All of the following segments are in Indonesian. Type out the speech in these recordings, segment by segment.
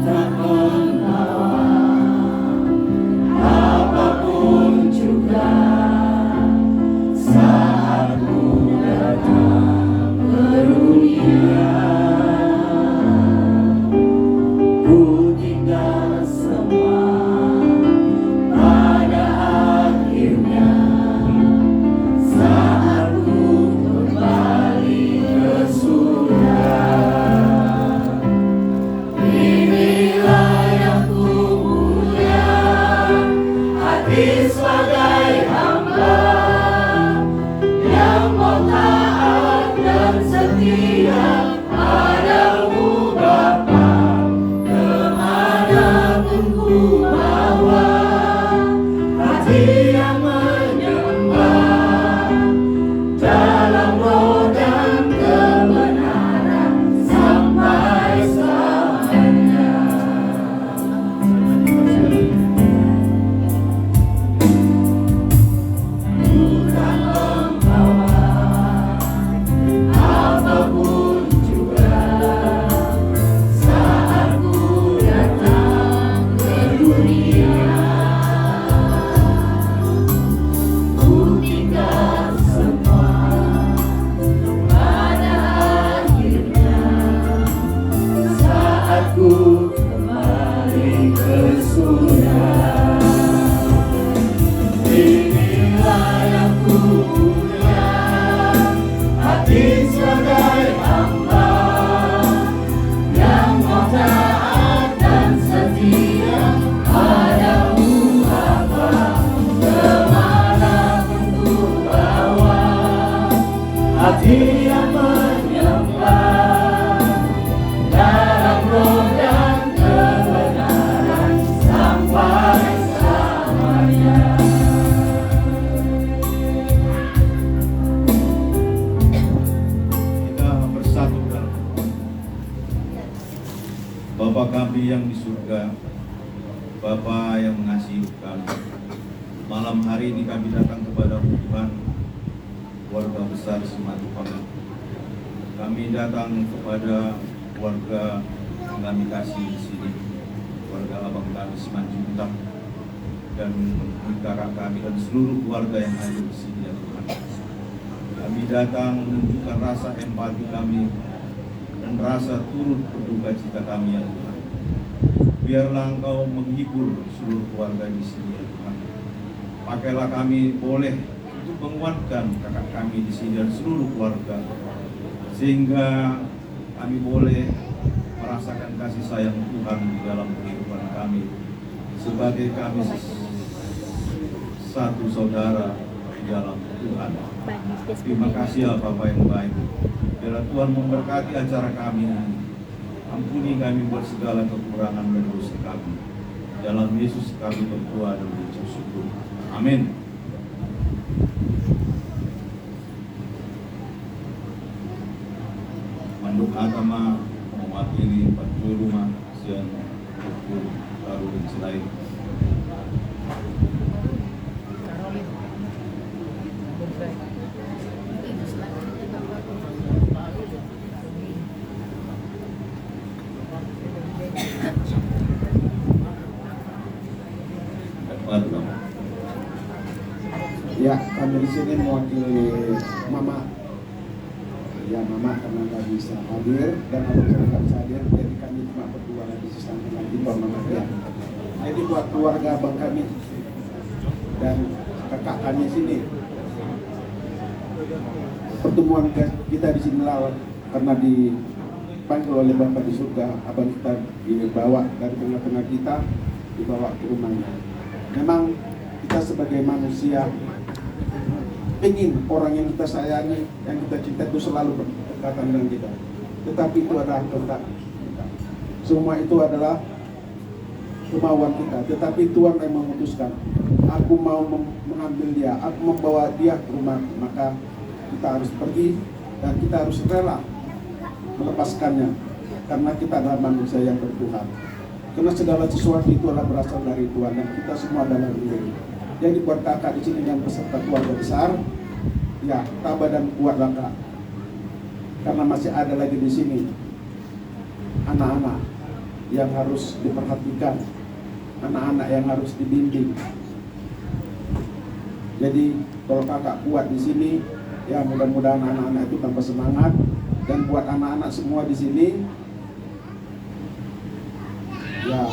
tak membawa apapun juga saat ku datang ke dunia. Ku tinggal semua pada akhirnya saat ku kembali ke surga. Inilah yang ku punya, hati sebagai hamba yang mau taat dan setia padamu Bapa. Kemanapun ku bawa, hati yang menyembah dalam roh dan kebenaran sampai selamanya. Ku tak membawa apapun juga saat ku datang ke dunia. Ku tinggal semua pada akhirnya saat ku kembali ke surga. Inilah yang ku punya, hati sebagai hamba yang mau taat dan setia padamu Bapa. Kemanapun ku bawa, hati yang menyembah dalam roh dan kebenaran sampai selamanya. Kita bersatu dalam Bapa kami yang di surga, Bapa yang mengasihi kami. Malam hari ini kami datang kepada Tuhan, keluarga besar Simatupang. Kami datang kepada keluarga yang kami kasih di sini, keluarga abang kami Simanjuntak dan kakak kami dan seluruh keluarga yang hadir di sini ya Tuhan. Kami datang menunjukkan rasa empati kami dan rasa turut berduka cita kami ya Tuhan. Biarlah Engkau menghibur seluruh keluarga di sini ya Tuhan. Pakailah kami boleh untuk menguatkan kakak kami di sini dan seluruh keluarga, sehingga kami boleh merasakan kasih sayang Tuhan di dalam kehidupan kami sebagai kami satu saudara di dalam Tuhan. Terima kasih ya Bapa yang baik. Biarlah Tuhan memberkati acara kami ini. Ampuni kami buat segala kekurangan dan dosa kami. Dalam Yesus kami berdoa dan berucap syukur. Amin. Manduk agama mewakili Pak Rumah Sian Hukum Karolin Selain. Ya, kami di sini mewakili Mama. Ya, Mama karena nggak bisa hadir dan aku nggak bisa hadir, jadi kami cuma berdua lagi sesama lagi Mama ya. Jadi buat keluarga abang kami dan kakak kami sini, pertemuan kita di sini lawan karena dipanggil oleh Bapak di surga, abang kita dibawa dari tengah-tengah kita, dibawa ke rumahnya. Memang kita sebagai manusia ingin orang yang kita sayangi, yang kita cinta itu selalu berdekatan dengan kita. Tetapi itu adalah kehendak kita. Semua itu adalah kemauan kita. Tetapi Tuhan yang memutuskan, aku mau mengambil dia, aku membawa dia ke rumah. Maka kita harus pergi dan kita harus rela melepaskannya. Karena kita adalah manusia yang bertuhan. Karena segala sesuatu itu adalah berasal dari Tuhan dan kita semua adalah milik. Jadi buat kakak di sini yang beserta keluarga besar, ya tabah dan kuatlah kak. Karena masih ada lagi di sini anak-anak yang harus diperhatikan, anak-anak yang harus dibimbing. Jadi kalau kakak kuat di sini, ya mudah-mudahan anak-anak itu tambah semangat. Dan buat anak-anak semua di sini, ya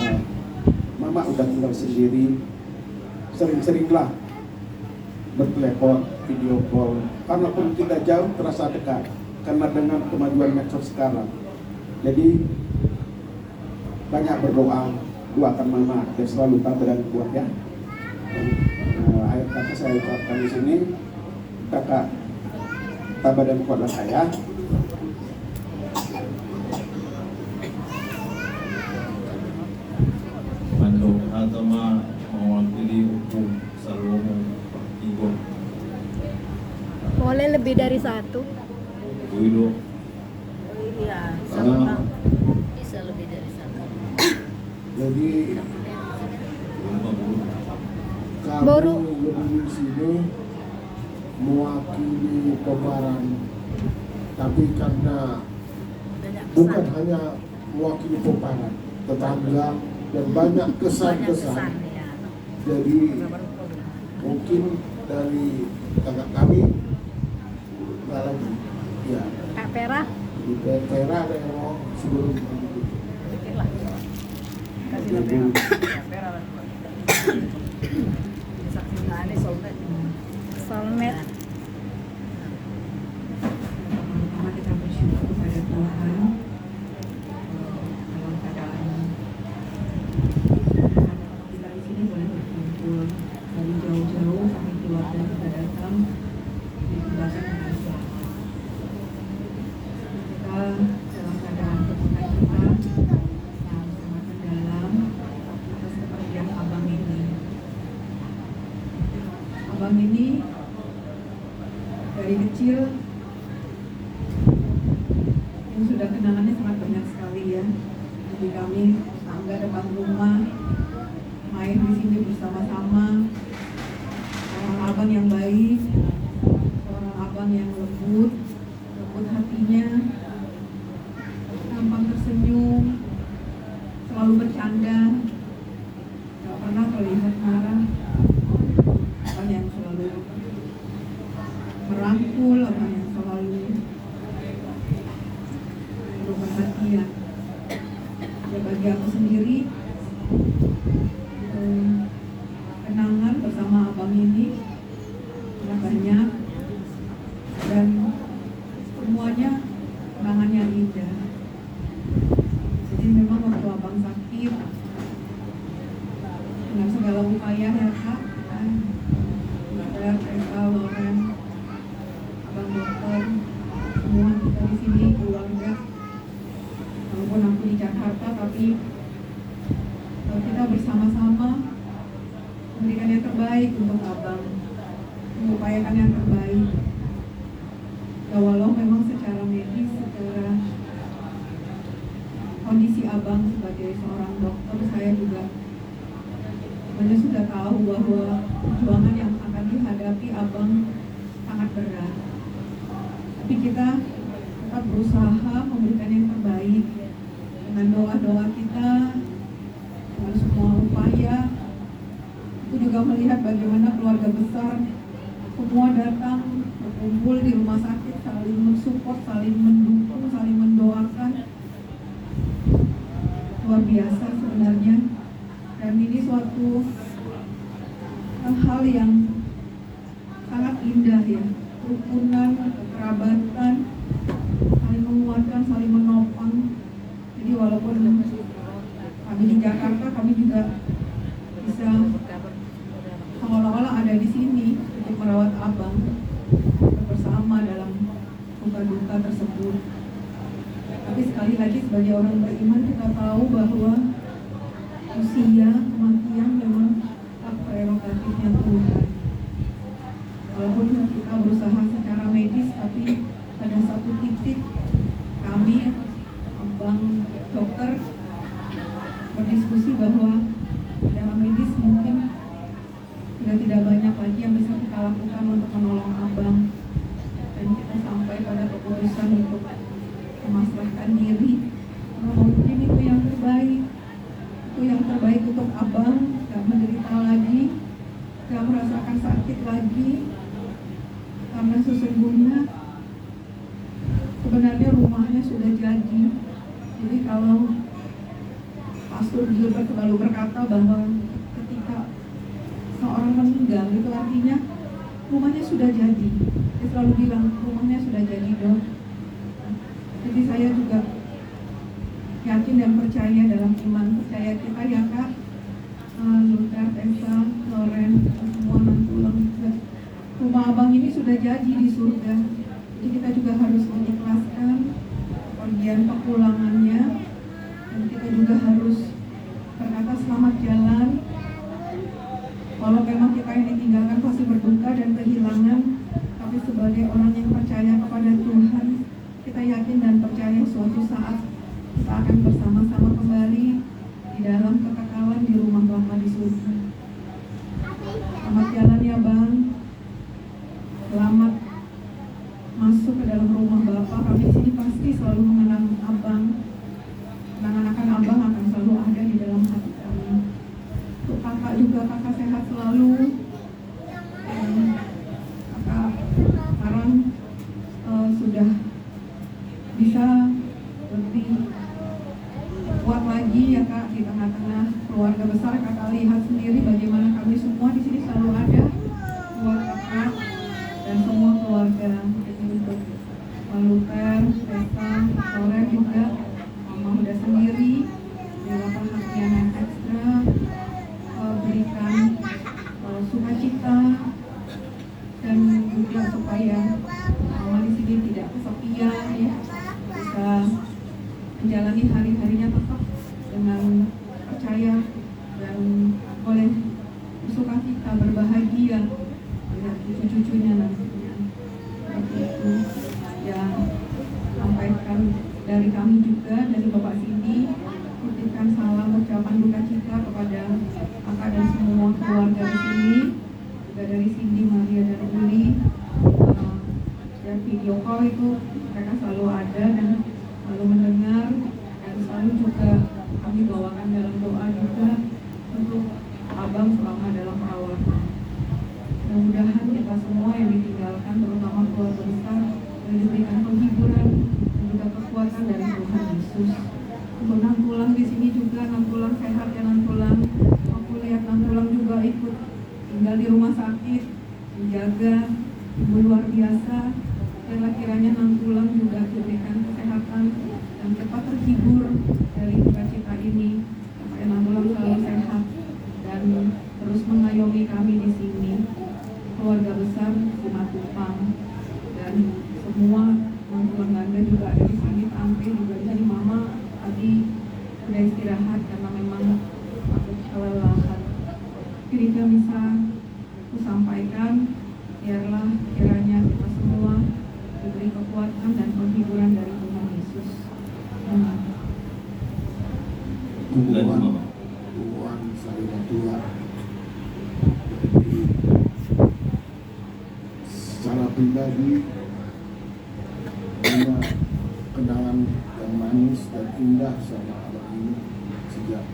mama udah tinggal sendiri, sering-seringlah bertelepon, video call. Karena pun kita jauh terasa dekat karena dengan kemajuan medsos sekarang. Jadi banyak berdoa, doakan mama dan selalu tabah dan kuat ya. Akhir kata saya ucapkan di sini, kakak tabah dan kuatlah saya. Untuk Atama mewakili hukum Salomo Igo Boleh lebih dari satu. Wido Iya, Ah. bisa lebih dari satu. Jadi kami Baru. lebih di sini mewakili Pebaran, tapi karena Banyak bukan kesan. hanya mewakili Pebaran, tetangga dan banyak Banyak kesan kesan-kesan. ya. Jadi mungkin dari kakak kami nggak lagi, ya Kak Vera, di Pera ada yang mau sebelum itu. Pikirlah. Kasih Ibu. lebih. Saksikan ini sobat. soulmate. Pertama kita bersyukur kepada Tuhan dalam keadaan kita di sini boleh berkumpul dari jauh-jauh, kami keluarga kita datang ditibakan dengan selamat. Kita dalam keadaan berduka cita yang sangat mendalam atas kepergian abang ini. Abang ini dari kecil yang sudah kenangannya sangat banyak sekali ya. Jadi kami tangga depan rumah, main di sini bersama-sama. Seorang abang yang baik, seorang abang yang lembut hatinya, gampang tersenyum, selalu bercanda, gak pernah terlihat marah. Abang yang selalu merangkul, abang yang selalu perhatian. Ya bagi aku sendiri, kenangan bersama abang ini sangat banyak dan semuanya kenangan yang indah. Jadi memang waktu abang sakit dengan segala upaya ya kak, ada Eka, Loren, abang dokter, semua kita di sini keluarga. Walaupun aku di Jakarta, tapi kita bersama-sama memberikan yang terbaik untuk abang, mengupayakan yang terbaik. Ya walau memang secara medis, secara kondisi abang sebagai seorang dokter, saya juga sebenarnya sudah tahu bahwa perjuangan yang akan dihadapi abang sangat berat. Tapi kita tetap berusaha memberikan yang terbaik dengan doa-doa kita, dengan semua upaya. Itu juga melihat bagaimana keluarga besar semua datang berkumpul di rumah sakit, saling mensupport, saling mendukung, saling mendoakan. Luar biasa sebenarnya. Dan ini suatu hal yang sangat indah ya, kerukunan, kekerabatan, saling menguatkan, saling menopang. Jadi walaupun kami di Jakarta, kami juga bisa seolah-olah ada di sini untuk merawat abang bersama dalam duka-duka tersebut. Tapi sekali lagi sebagai orang beriman kita tahu bahwa usia, kematian memang hak prerogatifnya Tuhan. Walaupun kita berusaha secara medis, tapi pada satu titik kami, abang dokter, berdiskusi bahwa dalam medis mungkin sudah tidak banyak lagi yang bisa kita lakukan untuk menolong abang. Dan kita sampai pada keputusan untuk memasrahkan diri. Mungkin itu yang terbaik. Pastor Gilbert selalu berkata bahwa ketika seorang meninggal itu artinya rumahnya sudah jadi. Dia selalu bilang rumahnya sudah jadi, Dok. Jadi saya juga yakin dan percaya dalam iman percaya kita ya Kak, Luther, Esa, Loren, semua nantulang. Rumah abang ini sudah jadi di surga. Jadi kita juga harus mengikhlaskan pergian kepulangannya, dan kita juga harus berkata selamat jalan. Kalau memang kita yang ditinggalkan pasti berduka dan kehilangan, tapi sebagai orang yang percaya kepada Tuhan, kita yakin dan percaya suatu saat kita akan bersama-sama kembali di dalam kekekalan di rumah Bapa di surga. Selamat jalan ya Bang. Selamat masuk ke dalam rumah Bapa. Kami di sini pasti selalu mengenang Abang. Kenangan Abang akan selalu ada di dalam hati kami. Untuk kakak juga, kakak sehat selalu. Kakak sekarang sudah bisa lebih kuat lagi ya Kak di tengah-tengah keluarga besar. Kakak lihat sendiri bagaimana kami semua di sini selalu ada buat kakak dan semua keluarga. Jadi untuk Luther, Resa, Laura juga, Mama udah sendiri, beberapa hadiah yang ekstra, berikan sukacita dan juga supaya Mama di sini tidak kesepian ya, bisa menjalani hari-harinya tetap dengan percaya dan boleh bersukacita, berbahagia dengan cucu-cucunya nantinya. Seperti itu yang sampaikan dari kami juga, dari Bapak Cindy, titipkan salam ucapan duka cita kepada kakak dan semua keluarga di sini, juga dari Cindy, Maria dan Uli. Dan video call itu mereka selalu ada dan selalu mendengar, dan selalu juga kami bawakan dalam doa juga untuk Abang selama dalam perawatan. Mudah-mudahan kita semua yang ditinggalkan, terutama keluarga besar, diberikan penghiburan dan juga kekuatan dari Tuhan Yesus. Untuk Nantulang di sini juga, Nantulang sehat ya Nantulang. Aku lihat Nantulang juga ikut tinggal di rumah sakit, menjaga ibu luar biasa. Dan kiranya Nantulang juga diberikan kesehatan dan cepat terhibur dari duka-cita ini, supaya Nantulang selalu sehat dan terus mengayomi kami di sini, keluarga besar Simatupang, dan semua Nantulang Ganda juga ada di sini, Tante juga di sini, Mama tadi sudah istirahat karena memang takut kelelahan. Jadi bisa aku sampaikan, biarlah kiranya kita semua diberi kekuatan dan penghiburan dari Tuhan Yesus. Amin. Tuhan saya Tuhan. Secara pribadi punya kenangan yang manis dan indah sama abang ini sejak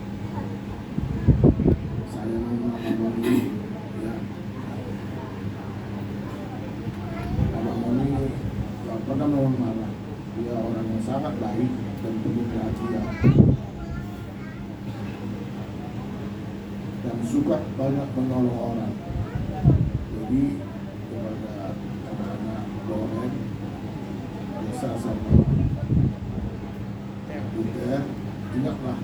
saya mengenal abang ini ya. Abang ini gak pernah memang marah. Dia orang yang sangat baik dan penuh perhatian dan suka banyak menolong orang. Jadi kepada anak-anak Loren, Desa sama Luther, ingatlah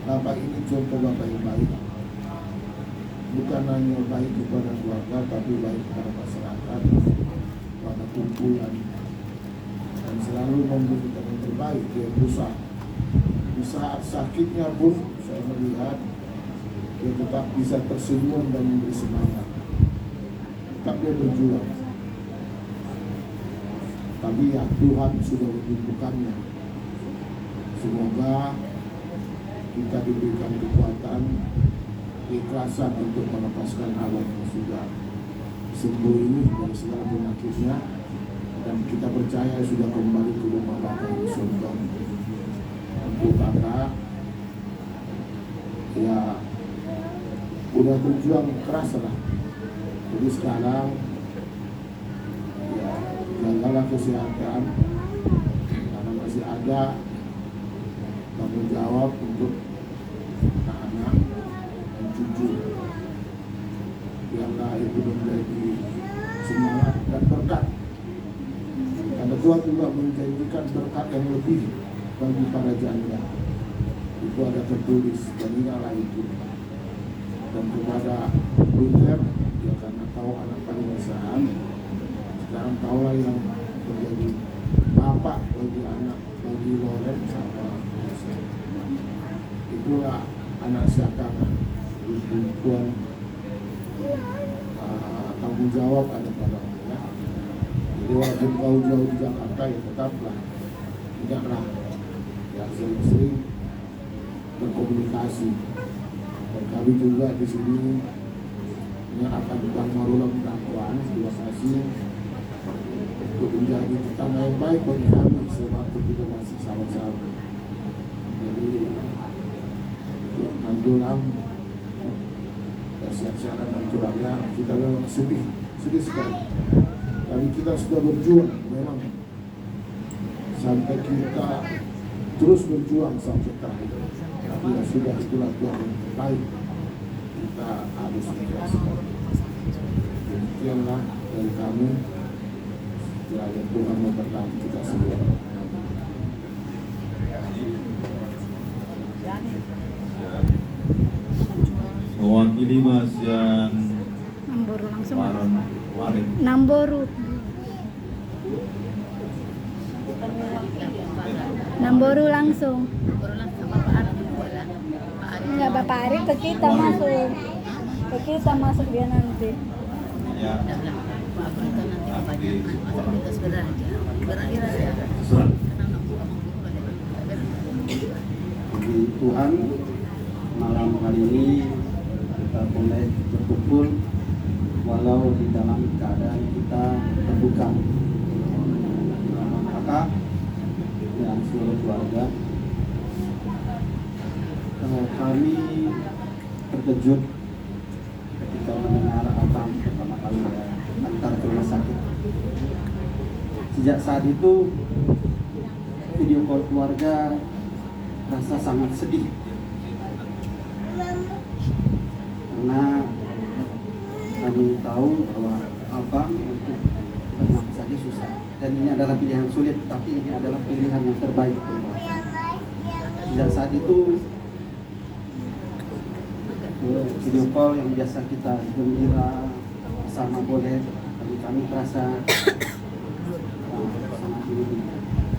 Bapak ini contoh Bapak yang baik. Bukan hanya baik kepada keluarga, tapi baik kepada masyarakat, kepada kumpulan, dan selalu memberikan yang terbaik. Dia berusaha. Di saat sakitnya pun saya melihat dia tetap bisa tersenyum dan memberi semangat. Tetap dia berjuang. Tapi ya Tuhan sudah menunjukkannya. Semoga kita diberikan kekuatan, keikhlasan untuk melepaskan abang yang sudah sembuh ini dari segala penyakitnya, dan kita percaya sudah kembali ke rumah Bapa yang surga. Untuk kakak, ya udah berjuang keras lah. Jadi sekarang ya jagalah kesehatan karena masih ada. Bangun tanggung jawab untuk anak-anak dan cucu. Biarlah itu menjadi semangat dan berkat. Karena Tuhan juga menjanjikan berkat yang lebih bagi para janda. Itu ada tertulis, dan ingatlah itu. Dan kepada Luther, ya karena tahu anak paling besar, sekarang tahulah yang menjadi bapak bagi anak, bagi Loren sama Yosef. Itulah anak siakangan. Tuhan tanggung jawab ada pada ya. Jadi walaupun kau jauh di Jakarta, ya tetaplah tidaklah ya sering-sering berkomunikasi. Dan kami juga di sini akan Bang Marula Pendakwaan. Terima kasih untuk menjadi tetangga yang baik bagi kami sebab kita masih sahabat-sahabat. Jadi Alhamdulillah siap-siap dan curangnya kita memang sedih sekali. Tapi kita sudah berjuang memang sampai kita terus berjuang sampai terakhir. Tapi ya sudah, itulah Tuhan yang terbaik. Kita harus ikhlaskan. Demikianlah dari kami. Kiranya Tuhan memberkati kita semua. Mewakili Mas yang Namboru langsung. Warin. Namboru. Namboru langsung. Enggak, Bapak Arif ke kita masuk. Ke kita masuk dia nanti. Ya. Puji Tuhan, malam hari ini kita boleh berkumpul walau di dalam keadaan kita terbuka. Kakak dan seluruh keluarga, kami terkejut ketika mendengar abang pertama kali antar ke rumah sakit. Sejak saat itu video call keluarga rasa sangat sedih karena kami tahu bahwa abang untuk bernafas saja susah, dan ini adalah pilihan sulit, tapi ini adalah pilihan yang terbaik. Sejak saat itu video call yang biasa kita gembira bersama boleh, tapi kami terasa sangat ini.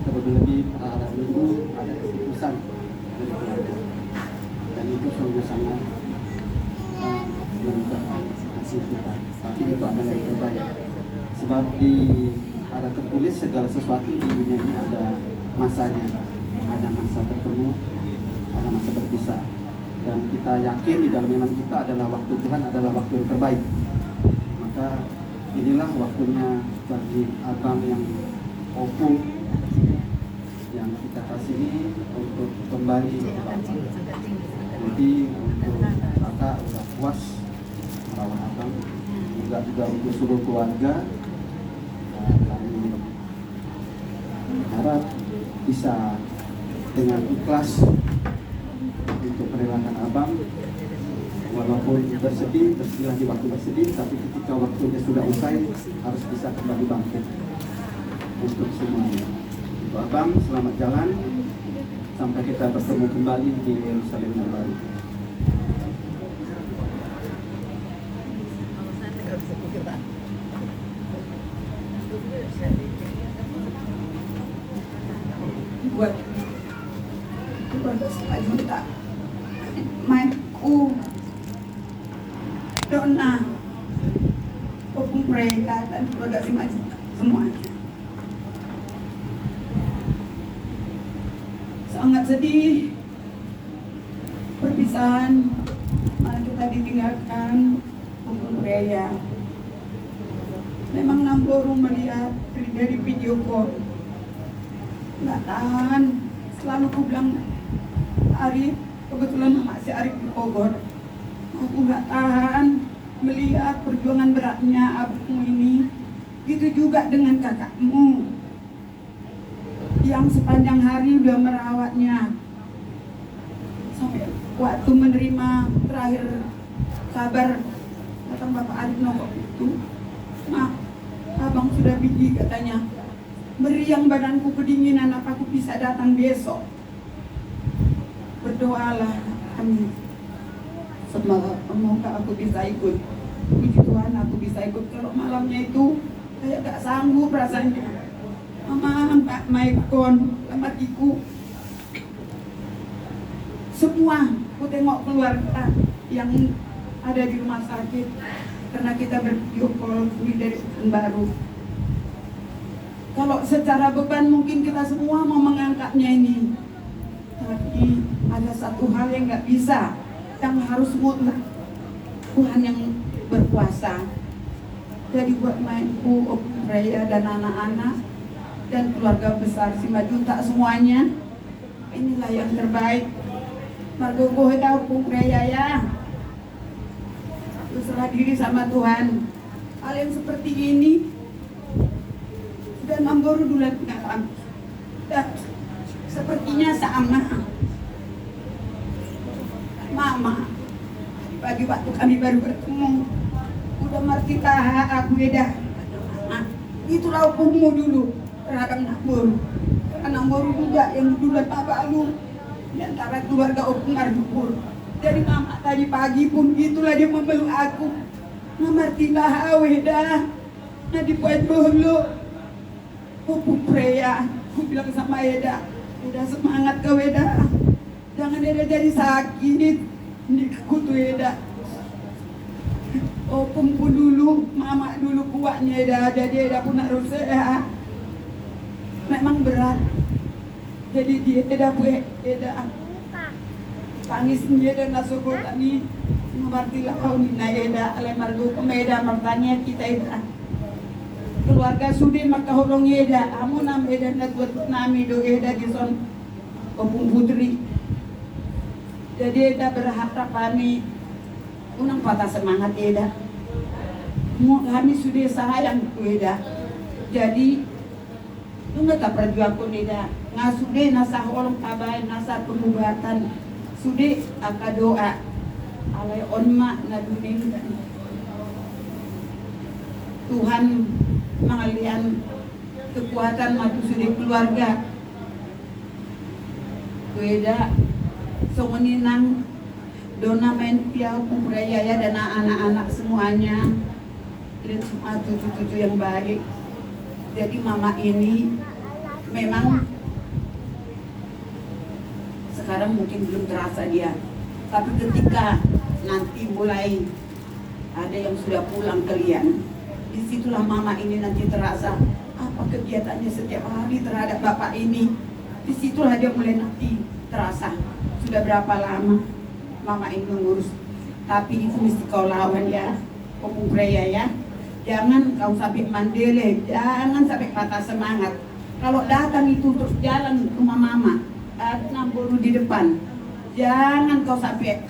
Terlebih-lebih pada hari Minggu ada keputusan dari keluarga, dan itu sungguh sangat menunjukkan hasil kita. Tapi itu adalah yang terbaik, sebab di ada tertulis segala sesuatu di dunia ini ada masanya, ada masa bertemu, ada masa berpisah, dan kita yakin di dalam iman kita adalah waktu Tuhan adalah waktu yang terbaik. Maka inilah waktunya bagi abang yang opung yang kita kasih ini untuk kembali ke Bapak. Jadi untuk kakak sudah puas merawat abang, juga untuk seluruh keluarga. Kami harap bisa dengan ikhlas untuk merelakan abang, walaupun bersedihlah di waktu bersedih, tapi ketika waktunya sudah usai harus bisa kembali bangkit untuk semuanya. Untuk abang, selamat jalan sampai kita bertemu kembali di Yerusalem yang baru. Buat keluarga selanjutnya, Maiku, Dona, Opung mereka dan keluarga semuanya. Sangat sedih perpisahan, malah kita ditinggalkan Opung Raya. Memang Namboru melihat dari video call, nggak tahan. Selalu aku bilang, Arif, kebetulan masih Arif di Bogor, aku nggak tahan melihat perjuangan beratnya abangmu ini. Gitu juga dengan kakakmu yang sepanjang hari udah merawatnya. waktu menerima terakhir kabar datang Bapak Arif Nongko itu, "Ma, abang sudah pergi," katanya. "Meriang badanku kedinginan, apa aku bisa datang besok?" Berdoalah kami, semoga aku bisa ikut. Puji Tuhan aku bisa ikut. Kalau malamnya itu saya gak sanggup rasanya. Mama, Pak Maikon, lamatiku, semua aku tengok keluarga yang ada di rumah sakit karena kita bervideo call dari baru. Kalau secara beban mungkin kita semua mau mengangkatnya ini, tapi ada satu hal yang nggak bisa, yang harus mutlak Tuhan yang berkuasa. Jadi buat mainku, Om Raya dan anak-anak dan keluarga besar Simajuntak semuanya, inilah yang terbaik. Margogo eda Om Raya ya. Berserah diri sama Tuhan. Hal yang seperti ini sudah 6 bulan nggak, dan sepertinya sama. Mama, pagi waktu kami baru bertemu, udah markita aku beda. Itulah hukummu dulu terhadap Namburu. Karena Namburu juga yang dulu Bapak Lu di antara keluarga Opung Ardukur. Jadi mama tadi pagi pun itulah dia memeluk aku. Namartilah aweda. Nah dibuat dulu. Opung Preya. Aku bilang sama Eda, udah semangat kau Eda. Jangan Eda jadi sakit. Ini kutu Eda. Opung pun dulu, mama dulu kuatnya Eda. Jadi Eda pun harus sehat. Memang berat. Jadi dia Eda buat Eda. Tangisnya dan nasuko tani mengertilah kau nina Eda alemargo kemeda martanya kita Eda. Keluarga sudi maka horong Eda. Amu nam Eda na buat nami do Eda di son Opung Putri. Jadi Eda berharap kami unang patah semangat Eda. Kami sudah sayang ku Eda. Jadi nggak tak perjuang ku Eda. Ngasude nasa holong kabain nasa pengobatan. Sudah aka doa alai onma na duning Tuhan mengalian kekuatan matu sudah keluarga Kueda songoninang dona main piau kumpraya dan anak-anak semuanya dan semua cucu-cucu yang baik. Jadi mama ini memang sekarang mungkin belum terasa dia, tapi ketika nanti mulai ada yang sudah pulang kalian, disitulah mama ini nanti terasa apa kegiatannya setiap hari terhadap bapak ini. Disitulah dia mulai nanti terasa sudah berapa lama mama ini mengurus. Tapi itu mesti kau lawan ya, Opung Preya ya. Jangan kau sampai mandele, jangan sampai patah semangat. Kalau datang itu terus jalan rumah mama, Namburu di depan, jangan kau sampai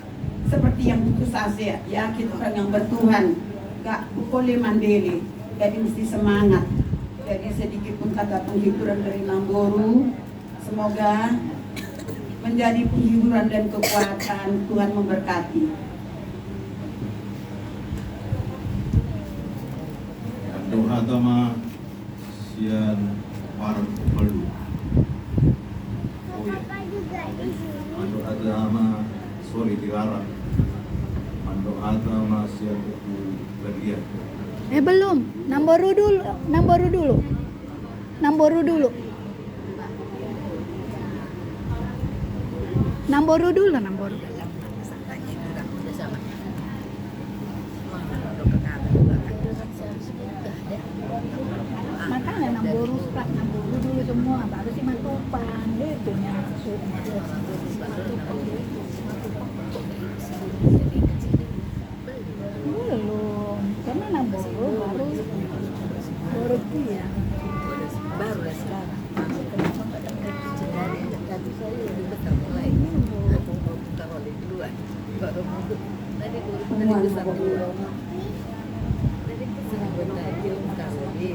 seperti yang putus asa. Yakin orang yang bertuhan, gak boleh mandiri. Jadi mesti semangat. Jadi sedikit pun kata penghiburan dari Namburu, semoga menjadi penghiburan dan kekuatan. Tuhan memberkati. Doa tama sian par perlu. Mando agama sorry dilarang. Mando agama siap bagian. Belum. Namburu dulu. Makanya Namburu dulu semua, baru si Matupang gitu yang maksudnya. Belum, karena Namburu baru dia. Baru lah sekarang. Kenapa nggak dengar Jadi tadi saya lebih besar mulai. Taruh di duluan. Baru masuk. Tadi besar dulu. Tadi kesini berlagi sekali.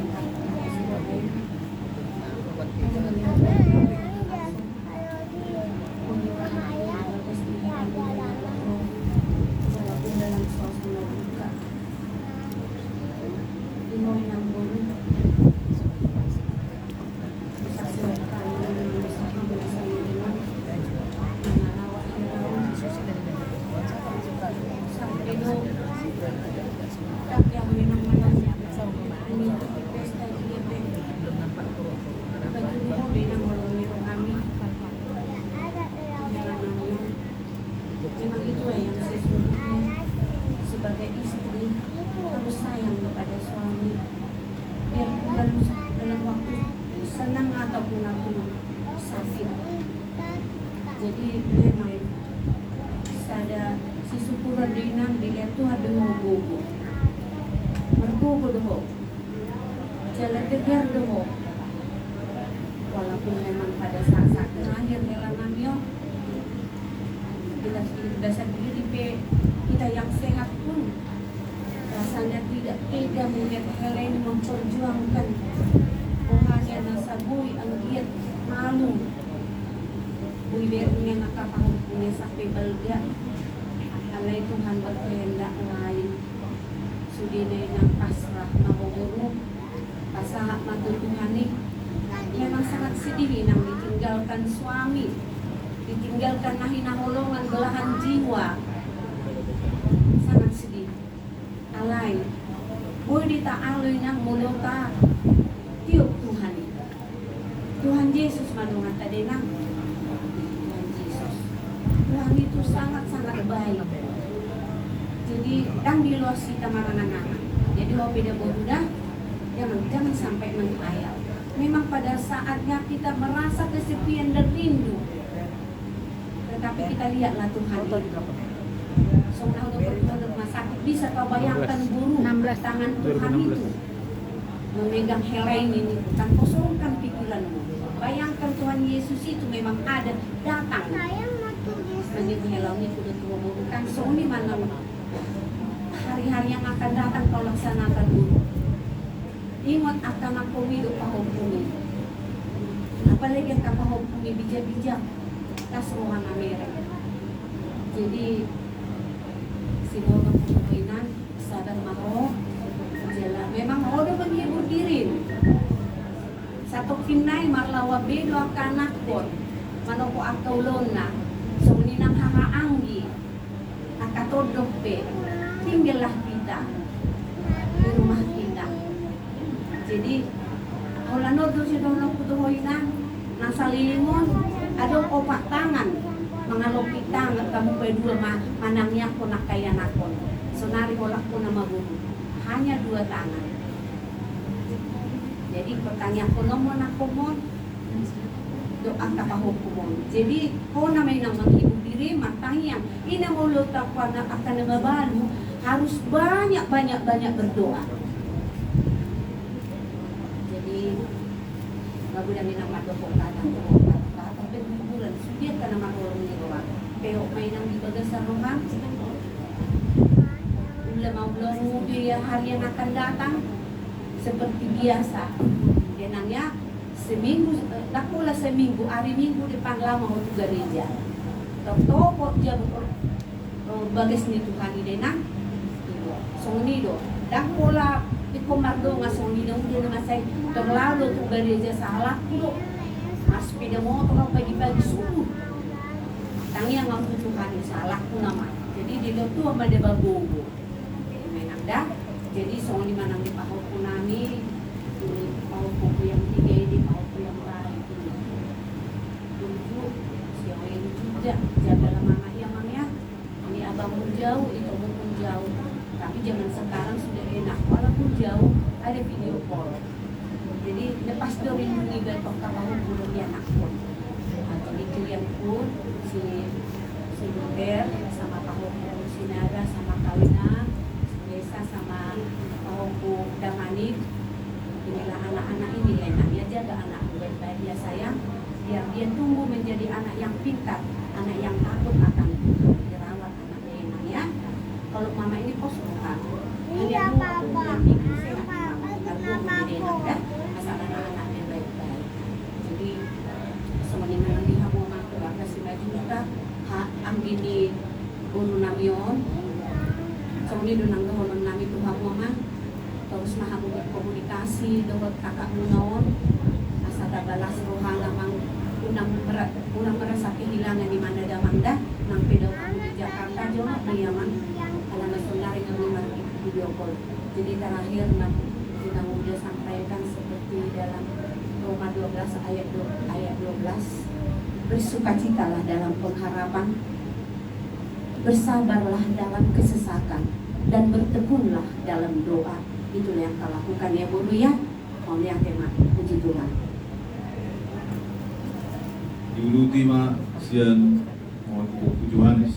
Jadi memang ada si syukuran dinang dilihat tuh ada ngogogo mergogo doho jalan tegar doho walaupun memang pada saat terakhir helangan yo kita dasar diri kita yang sehat pun rasanya tidak tega melihat Helen memperjuangkan ohanya nasabui ang giat malu bui bernya nakapahong punya sampai balga alay Tuhan berkehendak lain sudinay ng pasrah mahugurog pasahak matutuhanik memang sangat sedih nang ditinggalkan suami ditinggalkan na hinahulungan belahan jiwa sangat sedih alay boy ditaaloy ng mulota tiup Tuhan Tuhan Yesus manungan tadi nang Tuhan Yesus Tuhan itu sangat-sangat baik jadi dang di luar kita anak-anak jadi kalau beda bodoh jangan sampai menghayal memang pada saatnya kita merasa kesepian dan rindu tetapi kita lihatlah Tuhan soalnya untuk rumah sakit bisa kau bayangkan buruh tangan Tuhan itu memegang helai ini kan kosongkan pikiranmu bayangkan Tuhan Yesus itu memang ada datang menjadi helainya sudah tua bukan soalnya mana hari-hari yang akan datang kau laksanakan dulu ingat akan aku hidup pahopumi apalagi yang kapahopumi bijak-bijak tas ruang Amerika jadi si bodoh kemungkinan sadar maho jalan memang udah menghibur diri satu kinay marlawa bedo akanak pon manoko akaulona so ninang hangaanggi akatodok pe tinggallah kita di rumah kita jadi holano do si dono kutuhoinan nasa lilingon adong opak tangan mangalopita nga kamu dua manangnya ko nakayan ako sonari holak ko na magulo hanya 2 tangan jadi pertanyaan ko nomon ako mo doa kapahukumon jadi ko na may nang menghibur diri matanya ina mulut ako na akan namabalu harus banyak berdoa jadi bago namin ang matupukatan tapi bulan sudiat ka na matulong ni doa pero may nang ibaga sa rumah ulam dia hari yang akan datang seperti biasa denangnya seminggu nakulah seminggu hari minggu depan lama untuk gereja toko dia bagas ni Tuhan denang sonido dak pola ikomardo nga sonido dia naman say terlalu untuk gereja salah kudo mas pida mo to pagi-pagi subuh tangya nga Tuhan salah ku naman jadi dilo tu ama de bagogo menanda jadi song di manang di pahopo nami pahopo yang 3 di pahopo yang lain tunjuk siapa yang juga jagalah mama yang mamanya ini abang pun jauh itu pun jauh tapi zaman sekarang sudah enak walaupun jauh ada video call jadi lepas dari mengibar pahopo belum ya nak pun jadi kalian pun si Buter sama pahopo Sinara sama Kawina Desa sama pahopo Damani inilah anak-anak ini enaknya jaga anak baik-baik dia sayang biar dia tumbuh menjadi anak yang pintar anak yang takut akan dirawat anaknya enaknya kalau mama ini posongan dia dua sehat kalau menjadi enak kan asal anak-anaknya baik-baik jadi semuanya memang dihamu keluarga si baju kita ang gini uno namion semuanya dunang doon nami tuhan mama terus mahamu berkomunikasi dengan kakak munaon asa balas rohang lamang unang merasa kehilangan di mana damanda nang pedaw kamu di Jakarta jono diaman ala nasunari ng video call jadi terakhir kita mudah sampaikan seperti dalam Roma 12 ayat 12 bersukacitalah dalam pengharapan bersabarlah dalam kesesakan dan bertekunlah dalam doa itulah yang kau lakukan ya Buru ya oleh tema puji Tuhan diulutima sian mau Johannes.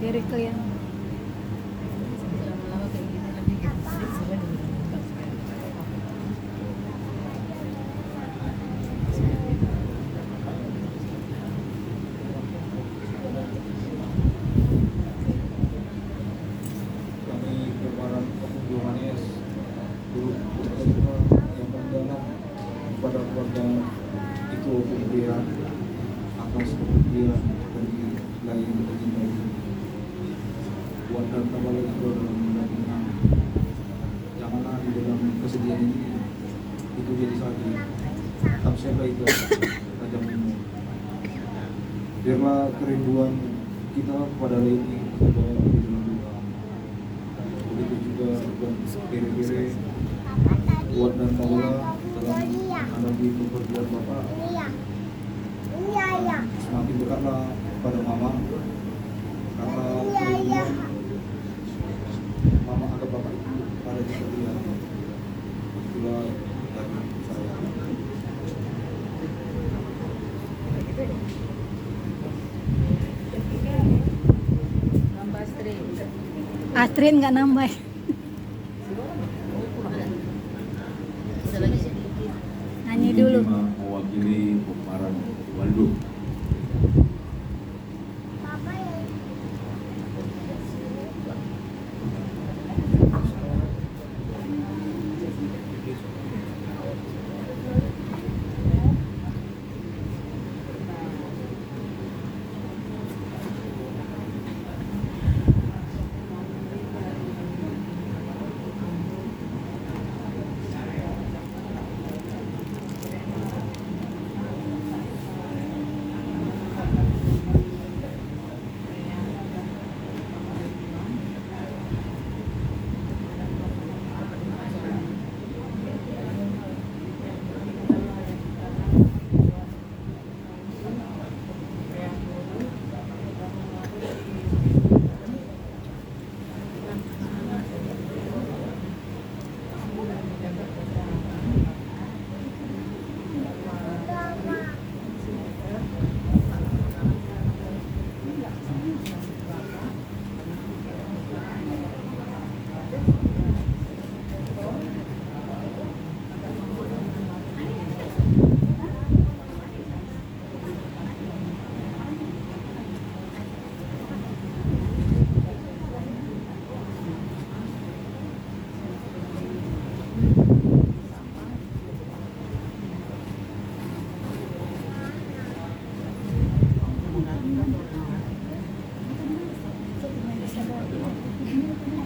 Dari kalian. Lama-lama kayak gini lebih gitu. Semua dibentuk sekarang. Kami berharap Johannes turut berdoa yang mendalam kepada keluarga itu pemberian atas kepergian dari lain tercintai. Buat dan kembali itu dalam janganlah di dalam kesedihan ini itu jadi sakit. Tetap siapa itu tajammu. Biarlah kerinduan kita kepada lainnya kita bawa di dalam doa. Begitu juga buat kiri-kiri buat dan Paula dalam menghadapi kepergian Bapak. Semakin dekatlah pada Mama karena kerinduan Mama agar Bapak itu ada di setia. Itulah dari saya. Nambah Astrid. Astrid nggak nambah. Bisa lagi sedikit. Nyanyi dulu. Ini mewakili Kumparan Waldo.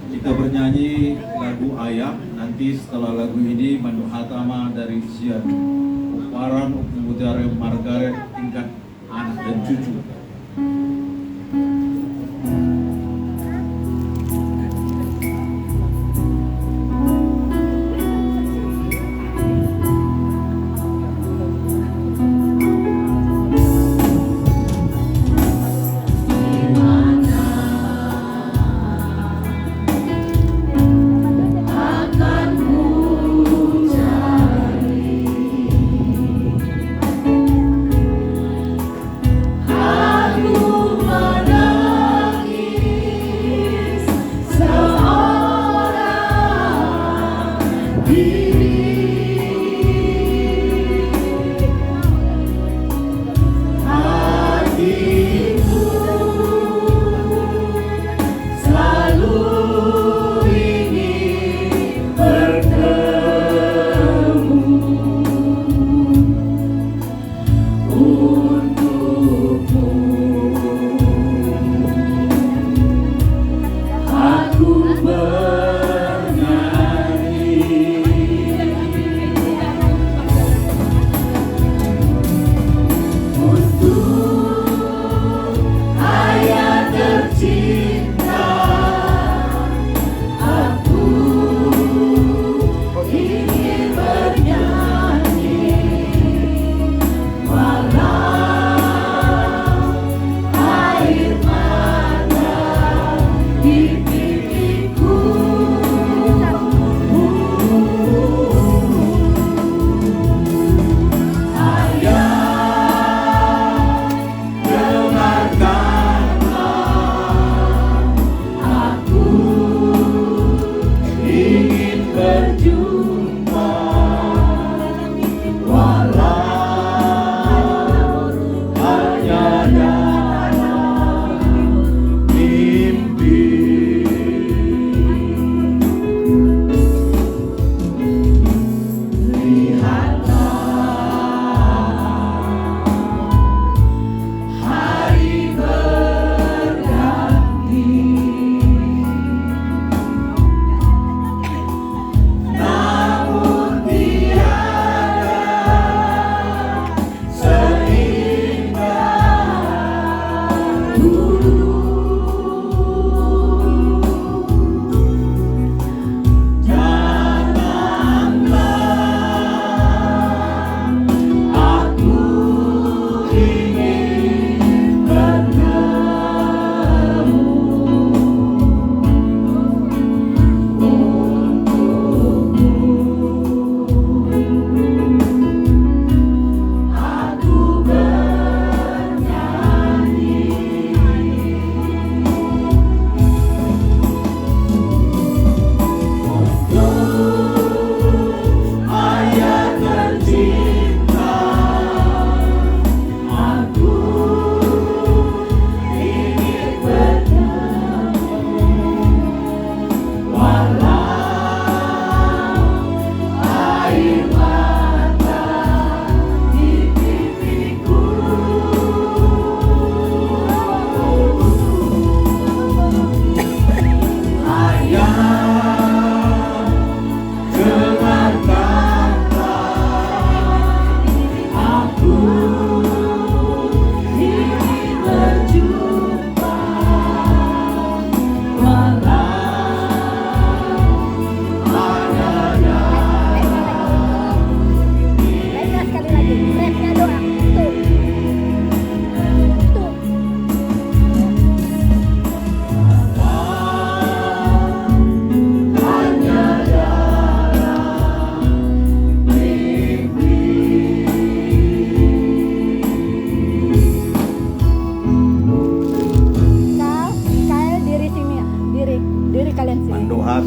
Kita bernyanyi lagu Ayah. Nanti setelah lagu ini Manu Hatama dari Sian Kumparan Upungutare Margaret tingkat anak dan cucu. Akan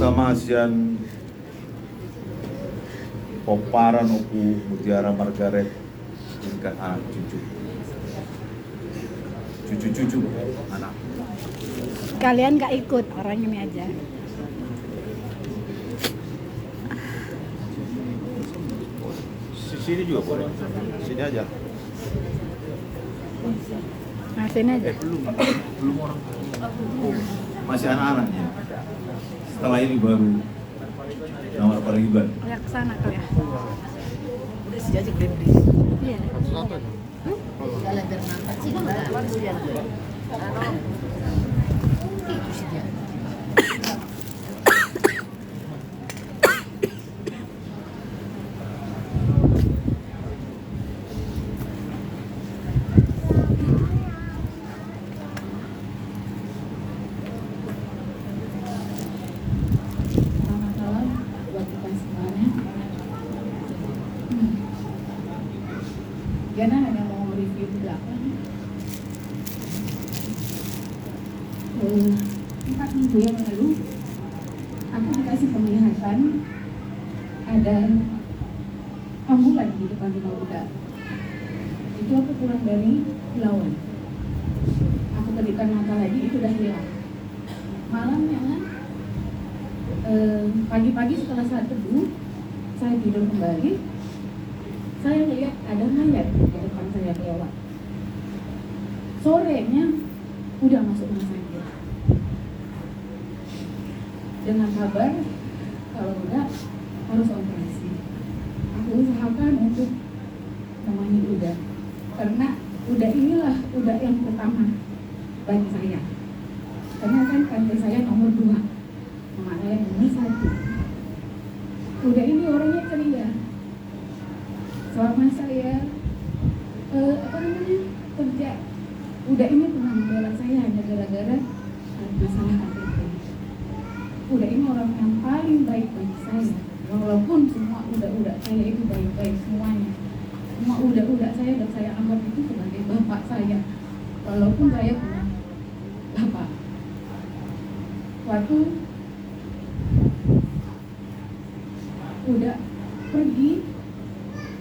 Kamasian Poparan Oku Mutiara Margaret dengan anak cucu anak. Kalian nggak ikut, orang ini aja. Sini juga boleh. Sini aja. Nah, sini aja. Belum orang. Oh, masih anak-anaknya. Setelah ini baru nomor Pariban. Ya ke sana kali ya. Udah sih aja gede. Iya. Jalan biar nampak sih kan harus jalan. Itu sih dia. Selamat malam buat kita semuanya. Gana hanya mau review belakang. 4 minggu yang lalu aku dikasih penglihatan ada ambulan di depan rumah Buddha. Itu aku pulang dari Lawan. Aku kedipkan mata lagi, itu udah hilang. Malamnya pagi-pagi setelah saat teduh, saya tidur kembali. Saya lihat ada mayat di depan saya lewat. Sorenya udah masuk rumah sakit dengan kabar kalau udah harus operasi. Aku usahakan untuk menemani Uda karena Uda inilah Uda yang pertama bagi saya. Karena kan kakek saya nomor 2, mama saya nomor 1. Uda ini orangnya ceria. Selama saya kerja, Uda ini pernah membela saya hanya gara-gara masalah KTP. Uda ini orang yang paling baik bagi saya. Walaupun semua uda-uda saya itu baik-baik semuanya. Semua uda-uda saya dan saya anggap itu sebagai bapak saya. Walaupun saya punya bapak. Waktu Uda pergi,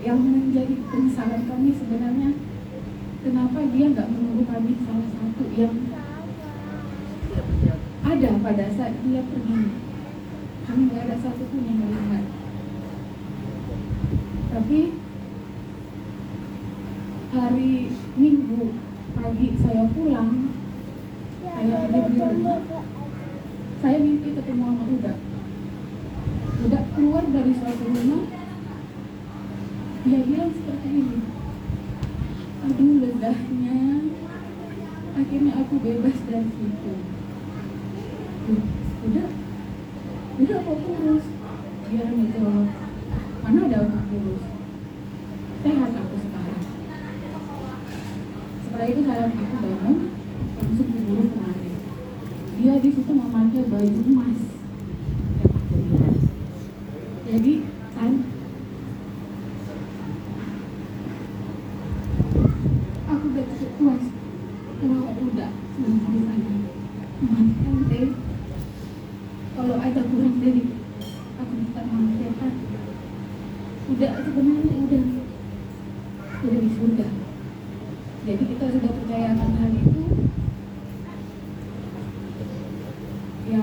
yang menjadi penyesalan kami sebenarnya kenapa dia nggak menunggu kami salah satu yang ada pada saat dia pergi. Kami nggak ada satupun yang melihat. Tapi hari Minggu pagi saya pulang, saya tidur di rumah, saya mimpi ketemu sama Uda. Uda keluar dari suatu rumah, dia bilang seperti ini, aduh legahnya, akhirnya aku bebas dari situ. Udah aku kurus, dia gitu, mana ada aku kurus, sehat aku sekarang. Setelah itu saya aku bangun, langsung diburu kemarin. Dia di situ memakai baju emas yang aku lihat. Jadi kan aku udah cukup puas kalau udah selama di sana. Nanti kalau ada kurang dari aku minta maaf ya Pak. Udah sebenarnya udah di surga. Jadi kita sudah percayakan hal itu. Ya,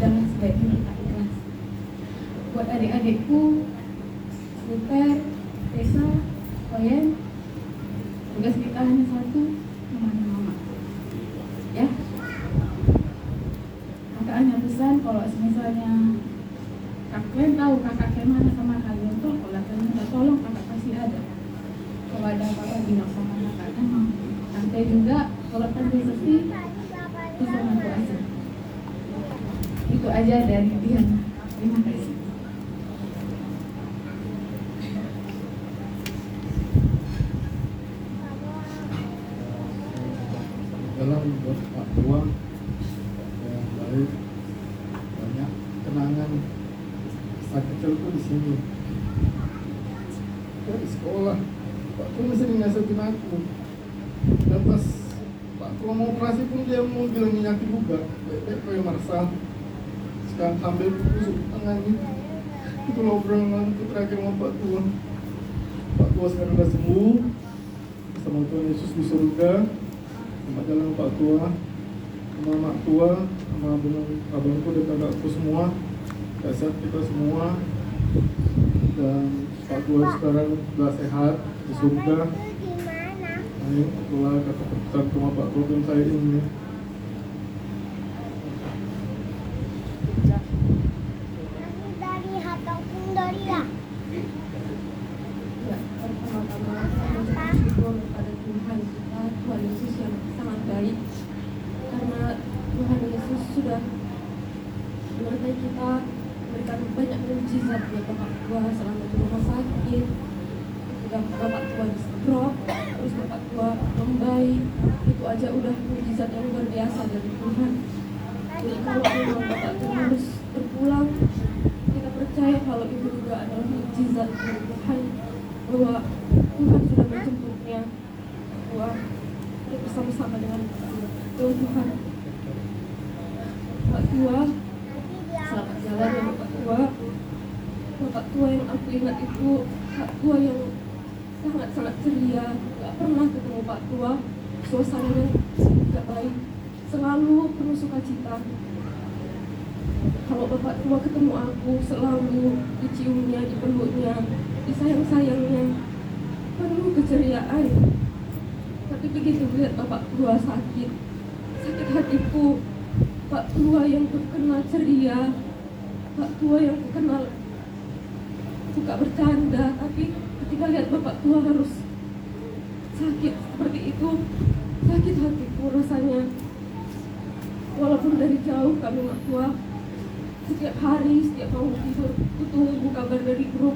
dengan sebaiknya kita ikhlas. Buat adik-adikku, Luther, Tessa, Koyen, tugas kita hanya satu, menemani mama. Ya, kakak hanya pesan kalau misalnya kakak tahu kakak kemana sama kalian tuh, kalau kalian minta tolong kakak pasti ada. Kalau ada apa-apa bilang sama kakaknya, tante juga kalau tante sepi bisa ngaku aja. Itu aja dari Diana. Terima kasih. Dalam buat Pak Tua yang baik, banyak kenangan masa kecilku di sini. Dari sekolah Pak Tua sering ngasakin aku. Dan pas Pak Tua mau operasi pun dia mau bilang menyakit juga, baik-baik kayak Marsa. Sekarang sambil tusuk tangannya. Itulah obrolan terakhir sama Pak Tua. Pak Tua sekarang sudah sembuh, sama Tuhan Yesus di surga. Selamat jalan Pak Tua, sama Mak Tua, sama abangku dan kakakku semua. Sehat kita semua. Dan Pak Tua sekarang sudah sehat di surga. Ayo, itulah kata pesan rumah Pak Tua yang saya ini. Ya, pertama-tama saya bersyukur kepada Tuhan kita, Tuhan Yesus yang sangat baik, karena Tuhan Yesus sudah menyertai kita, memberikan banyak mukjizat buat Bapak Tua selama di rumah sakit. Ketika Bapak Tua di stroke, terus Bapak Tua membaik, itu aja udah mukjizat yang luar biasa dari Tuhan. Jadi kalau memang Bapak Tua harus berpulang, kita percaya kalau itu juga adalah mukjizat dari Tuhan, bahwa Tuhan sudah menjemputnya. Bahwa kita bersama-sama dengan Tuhan. Pak Tua, selamat jalan ya Bapak Tua. Bapak Tua yang aku ingat itu Pak Tua yang sangat-sangat ceria. Gak pernah ketemu Pak Tua suasananya gak baik, selalu penuh sukacita. Kalau Bapak Tua ketemu aku, selalu diciumnya, dipeluknya, disayang-sayangnya, penuh keceriaan. Tapi begitu lihat Bapak Tua sakit hatiku. Pak Tua yang terkenal ceria, Pak Tua yang terkenal suka bercanda, tapi ketika lihat Bapak Tua harus sakit seperti itu, sakit hatiku rasanya. Walaupun dari jauh kami Mak Tua, setiap hari, setiap mau tidur, aku tunggu kabar dari grup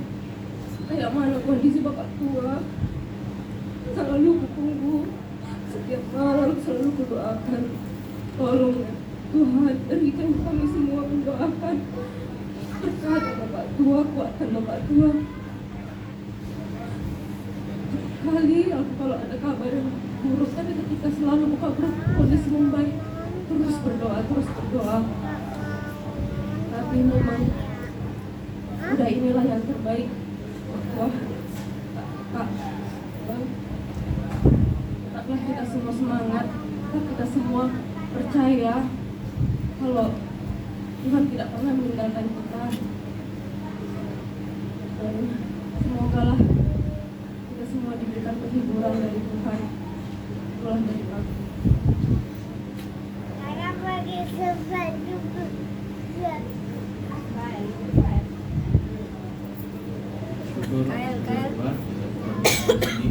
kayak mana kondisi Bapak Tua. Selalu kutunggu, setiap malam selalu kudoakan, tolong Tuhan berikan kami semua mendoakan berkat Bapak Tua, kuatkan Bapak Tua. Kali aku kalau ada kabar yang buruk, tapi ketika selalu buka grup kondisi membaik, terus berdoa. Tapi memang udah inilah yang terbaik. Wah, Kak, Bang, tetaplah kita semua semangat, kita semua percaya kalau Tuhan tidak pernah meninggalkan kita. Dan semoga lah kita semua diberikan penghiburan dari Tuhan. Itulah dari aku. Syukur Tuhan ini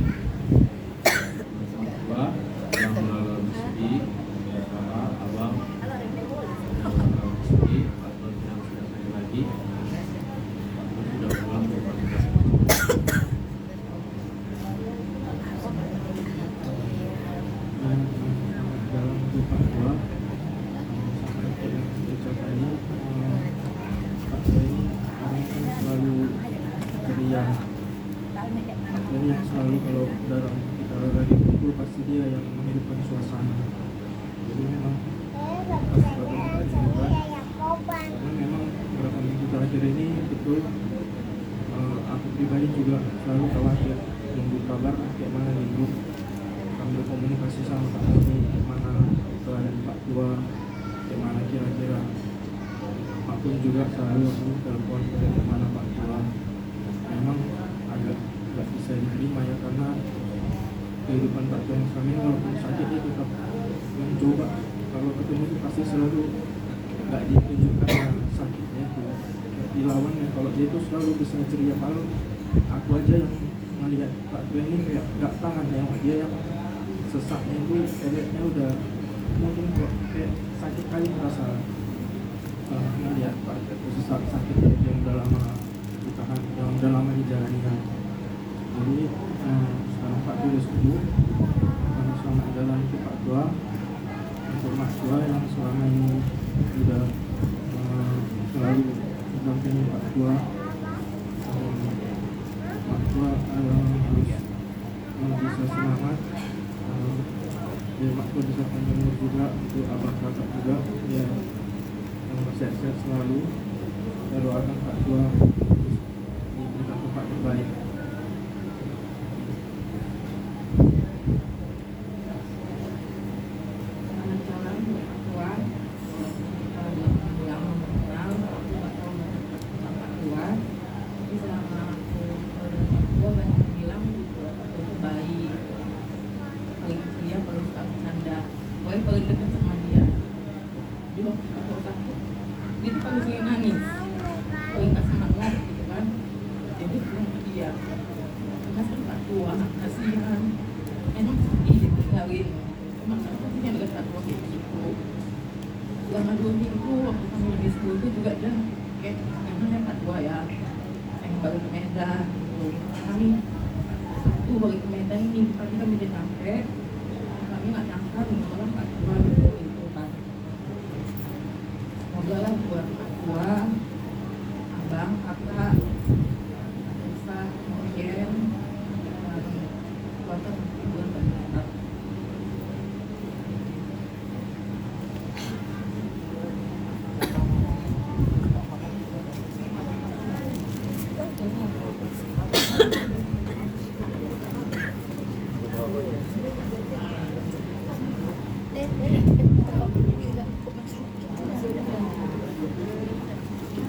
bersama yang melalui rezeki kakak, abang, rezeki atau yang sudah saya lagi sudah pulang ke Papua. Dalam hidup Papua sampai tercapai ini, Pak Tua ini orang yang selalu ceria. Jadi selalu kalau dalam kita lagi kumpul pasti dia yang menghidupkan suasana. Jadi memang pas datang dari Tuhan, karena memang beberapa minggu terakhir ini betul aku pribadi juga selalu khawatir tunggu kabar kayak mana minggu. Kami berkomunikasi sama Pak Moni, mana keadaan Pak Tua, kayak mana kira-kira. Pak pun juga selalu aku telepon kayak mana Pak Tua. Memang agak nggak bisa diterima ya, karena kehidupan Pak Tua yang selama ini walaupun sakit dia tetap mencoba. Kalau ketemu itu pasti selalu nggak ditunjukkan sakitnya itu, dilawan ya. Kalau dia itu selalu bisa ceria. Kalau aku aja yang melihat Pak Tua ini kayak nggak tahan ya, dia yang sesaknya itu kayaknya udah mungkin kok kayak sakit kali merasa melihat Pak Tua itu sesak sakit yang udah lama ditahan, yang udah lama dijalani kan. Jadi sekarang Pak Tua sudah sembuh, selamat jalan ke Pak Tua. Untuk Mak Tua yang selama ini sudah selalu mendampingi Pak Tua, Mak Tua harus bisa semangat Ya Pak Tua bisa panjang umur juga, untuk abah kakak juga, ya yang sehat-sehat selalu. Saya doakan Pak Tua diberikan tempat terbaik. Selama 2 minggu waktu kami di sekolah itu juga dia kayak gimana Pak Tua ya, yang baru ke Medan gitu. Kami Sabtu baru ke Medan ini, tapi kami udah sampai, kami nggak nyangka orang Pak Tua gitu kan. Semoga lah buat Pak Tua, abang, kakak, Nisa, Morgan, dan keluarga Ibu dan Bapak.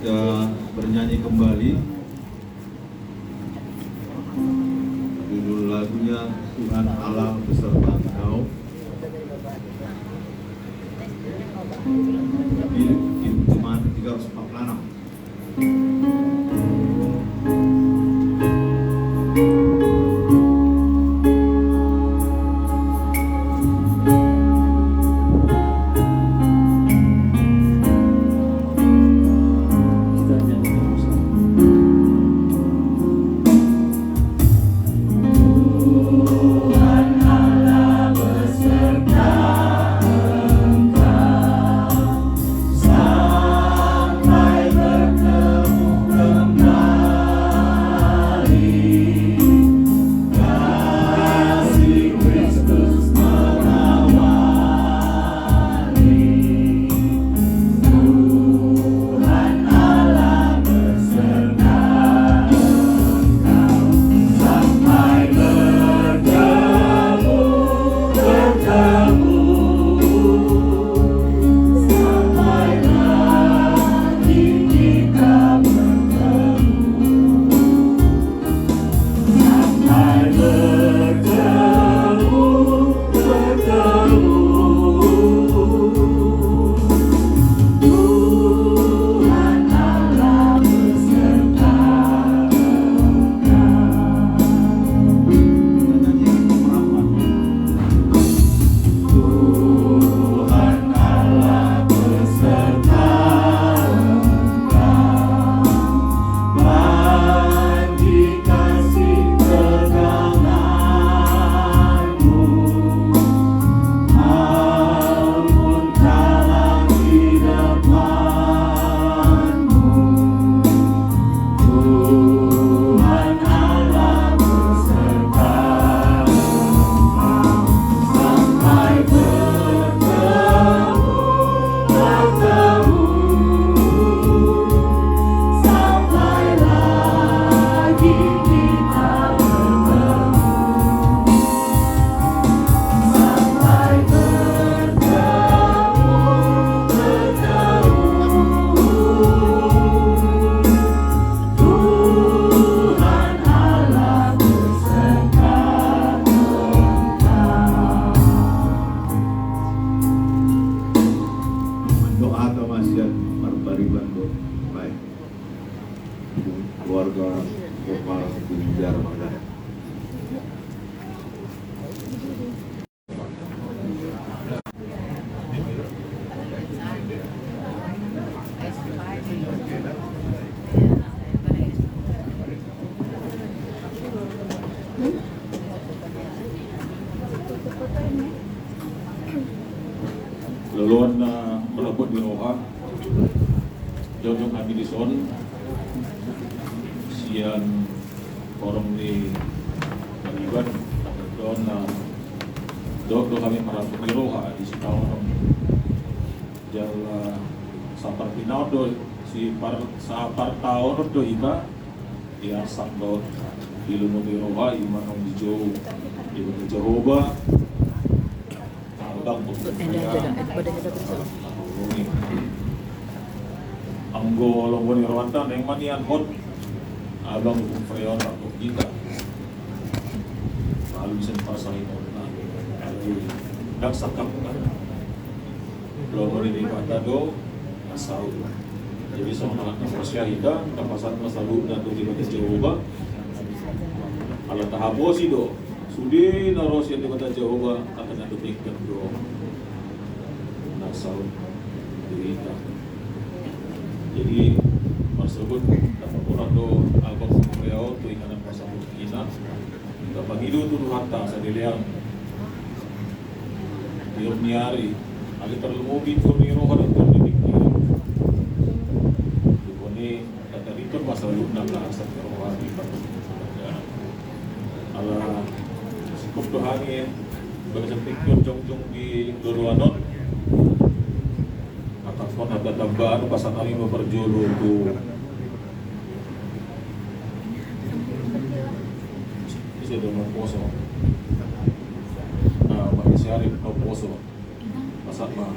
Kita bernyanyi kembali. Judul lagunya Tuhan Allah beserta Engkau. Di Utuman 346. Keluarga Bapak Gunjar Magana. Laluan na malabot di Roha, Jojong Habilison, sian orang ni Kaliban, doon na do kami merapat di roha di Sitawarong jala sapar pinau do si sapar tahun do ika dia sangdot di lumu di roha imanong di jauh di Jehovah abang anggo lombo ni Rwanda neng manian hot abang kung freon ako kita lalu bisa pasang itu lalu dak sakap kan lombo ni Rwanda do asal jadi sama anak persyahidah kapasan masalu dan tu di Jehovah ala tahabo si do sudi naros yang di kota Jehovah akan ada pikir do nasal dirita jadi tersebut dapat orang do abang semua tu ingat pasal kita dapat hidup tu hatta sadiliang dia niari ali terlalu gitu ni roh dan terpikir ini kata itu pasal luna lah asal roh di ala cukup Tuhan ya bersepikir jong-jong di Dodoanon ataupun ada tambahan pasal kami memperjolo tu bisa dengan poso nah bagi syarif no poso pasal mah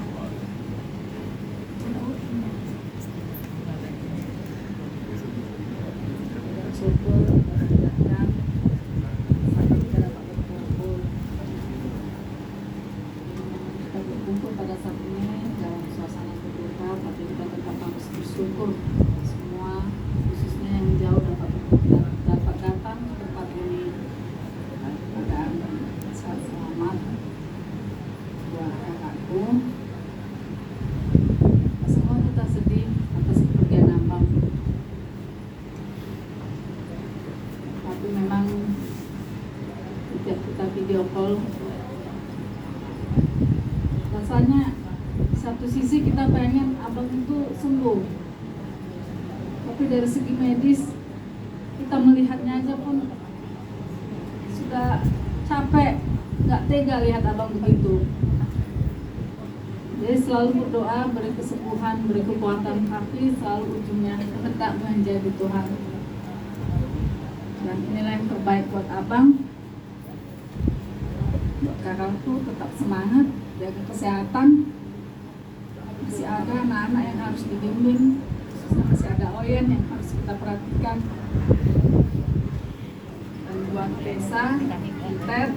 pada saat ini dalam suasana berduka, tapi kita tetap harus bersyukur semua, khususnya yang jauh dapat datang ke tempat ini keadaan sehat selamat. Buat kakakku, semua kita sedih atas kepergian abang, tapi memang setiap kita video call rasanya satu sisi kita pengen abang itu sembuh, tapi dari segi medis kita melihatnya aja pun sudah capek, nggak tega lihat abang begitu. Jadi selalu berdoa beri kesembuhan, beri kekuatan, tapi selalu ujungnya tetap menjadi Tuhan. Dan inilah yang terbaik buat abang. Buat kakakku tetap semangat, jaga kesehatan. Masih ada anak-anak yang harus dibimbing, masih ada Oyen yang harus kita perhatikan. Dan buat Desa, Ted,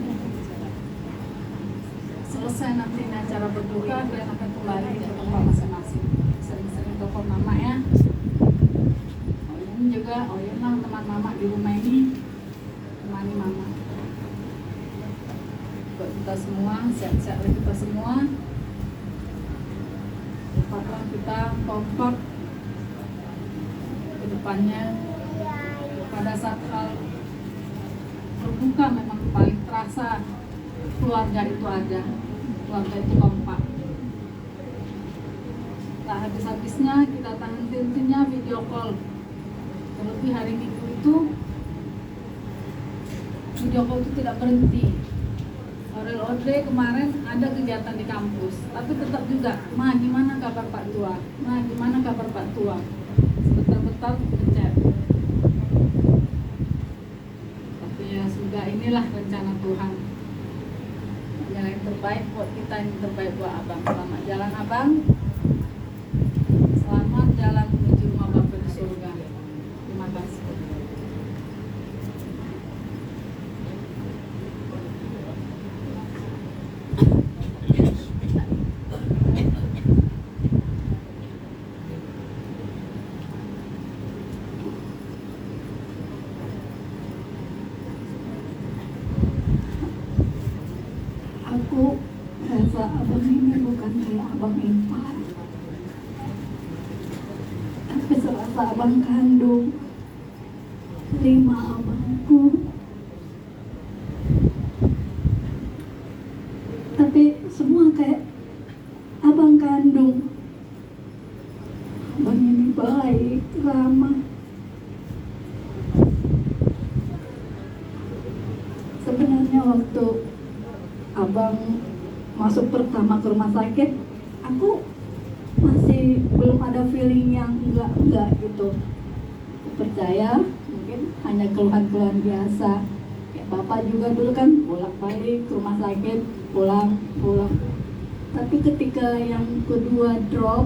selesai nanti acara berduka, kalian akan kembali ke tempat masing-masing. Sering-sering telepon mama ya. Oyen juga, Oyen lah teman mama di rumah ini, temani mama. Buat kita semua, sehat-sehat kita semua. Tetaplah kita kompak ke depannya. Pada saat hal berduka memang paling terasa keluarga itu ada, keluarga itu kompak. Tak habis-habisnya kita tahan henti-hentinya video call. Terlebih hari Minggu itu video call itu tidak berhenti. Orel Ode kemarin ada kegiatan di kampus, tapi tetap juga, Ma gimana kabar Pak Tua? Ma gimana kabar Pak Tua? Sebentar-bentar ngechat. Tapi ya sudah, inilah rencana Tuhan. Jalan yang terbaik buat kita, yang terbaik buat abang. Selamat jalan abang. Selamat jalan menuju rumah Bapak di surga. Terima kasih. Aku rasa abang ini bukan kayak abang Empar, tapi serasa abang kandung 5 abangku. Tapi semua kayak abang kandung. Abang ini baik, ramah. Sebenarnya waktu abang abang masuk pertama ke rumah sakit, aku masih belum ada feeling yang enggak gitu. Aku percaya mungkin hanya keluhan-keluhan biasa. Kayak bapak juga dulu kan bolak-balik ke rumah sakit, pulang. Tapi ketika yang kedua drop,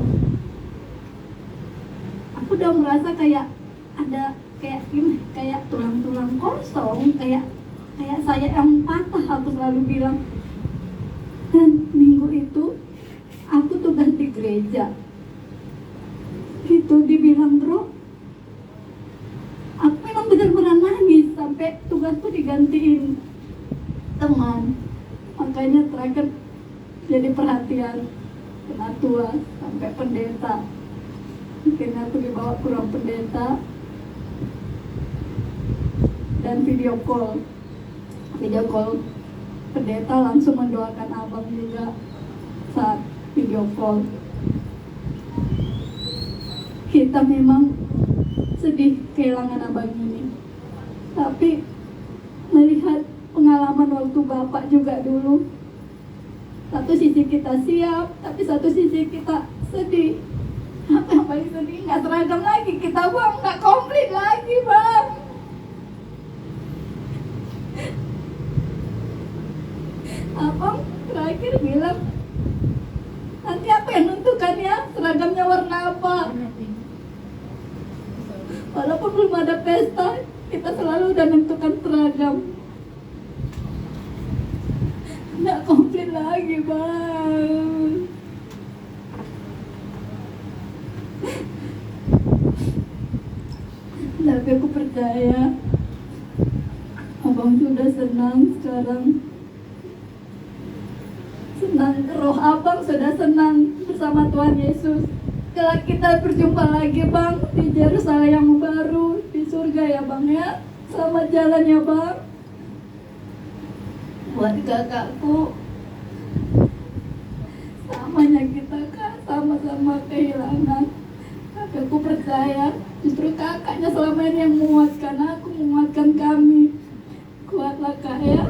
aku udah merasa kayak ada kayak tulang-tulang kosong, kayak saya yang patah, aku selalu bilang. Dan minggu itu aku tugas di gereja, itu dibilang drop, aku memang benar-benar nangis sampai tugasku digantiin teman. Makanya terakhir jadi perhatian penatua sampai pendeta. Mungkin aku dibawa ke ruang pendeta dan video call pendeta langsung mendoakan abang juga saat video call. Kita memang sedih kehilangan abang ini, tapi melihat pengalaman waktu bapak juga dulu, satu sisi kita siap, tapi satu sisi kita sedih. Apa yang paling sedih? Nggak seragam lagi kita bang, nggak komplit lagi bang. Abang terakhir bilang, nanti apa yang nentukan ya seragamnya warna apa. Walaupun belum ada pesta, kita selalu udah nentukan seragam. Nggak komplit lagi bang. Tapi aku percaya abang sudah senang sekarang. Senang, roh abang sudah senang bersama Tuhan Yesus. Kelak kita berjumpa lagi bang di Yerusalem yang baru, di surga ya bang ya. Selamat jalan ya bang. Buat kakakku, samanya kita kan sama-sama kehilangan. Kakakku percaya justru kakaknya selama ini yang menguatkan aku, menguatkan kami. Kuatlah kak ya.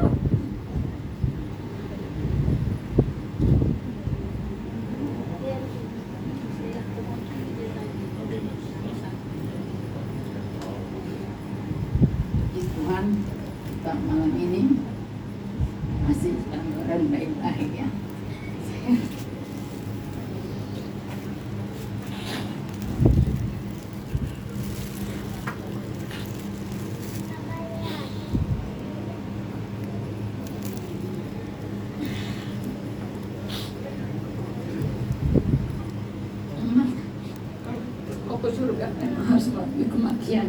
Tuhan, kita malam ini masih dalam baik-baik ya. Kau ke surga memang harus melalui kematian.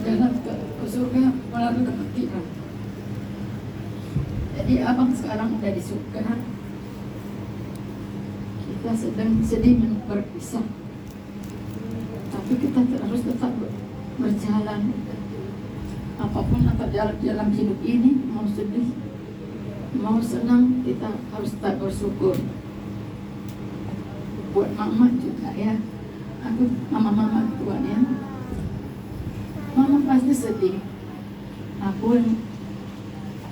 Jalan ke surga melalui kematian. Jadi abang sekarang udah di surga. Kita sedang sedih berpisah, tapi kita harus tetap berjalan. Apapun yang terjadi dalam hidup ini, mau sedih, mau senang, kita harus tetap bersyukur. Buat mama juga ya, aku mama Tuhan ya. Mama pasti sedih.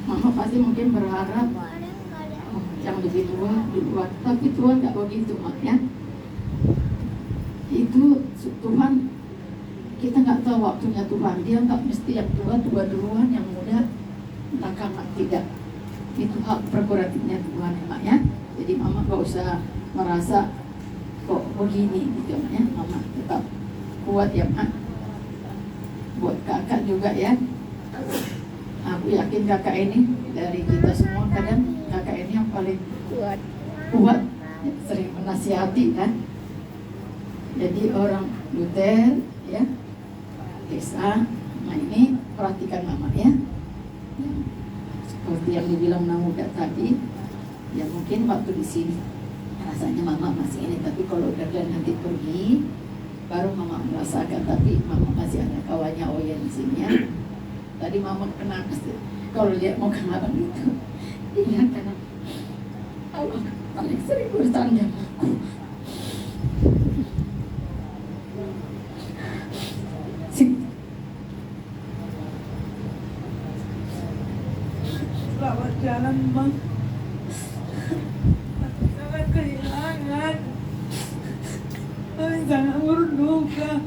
Mama pasti mungkin berharap yang lebih tua di luar, tapi Tuhan nggak begitu mak ya. Itu Tuhan, kita nggak tahu waktunya Tuhan. Dia nggak mesti yang tua duluan, yang muda belakangan, tidak. Itu hak prerogatifnya Tuhan ya mak ya. Jadi mama nggak usah merasa kok begini gitu ya. Mama tetap kuat ya mak. Buat kakak juga ya, aku yakin kakak ini dari kita semua kadang kakak ini yang paling kuat, sering menasihati kan. Jadi orang Luther ya, Desa, nah ini perhatikan mama ya. Seperti yang dibilang Namuda tadi, ya mungkin waktu di sini rasanya mama masih ini, tapi kalau udah nanti pergi baru mama merasakan. Tapi mama masih ada kawannya Oyen di sini ya. Tadi mama kena kalau lihat mau kenapa gitu. Iya karena Allah paling sering bertanya aku. Selamat jalan Kami sangat berduka.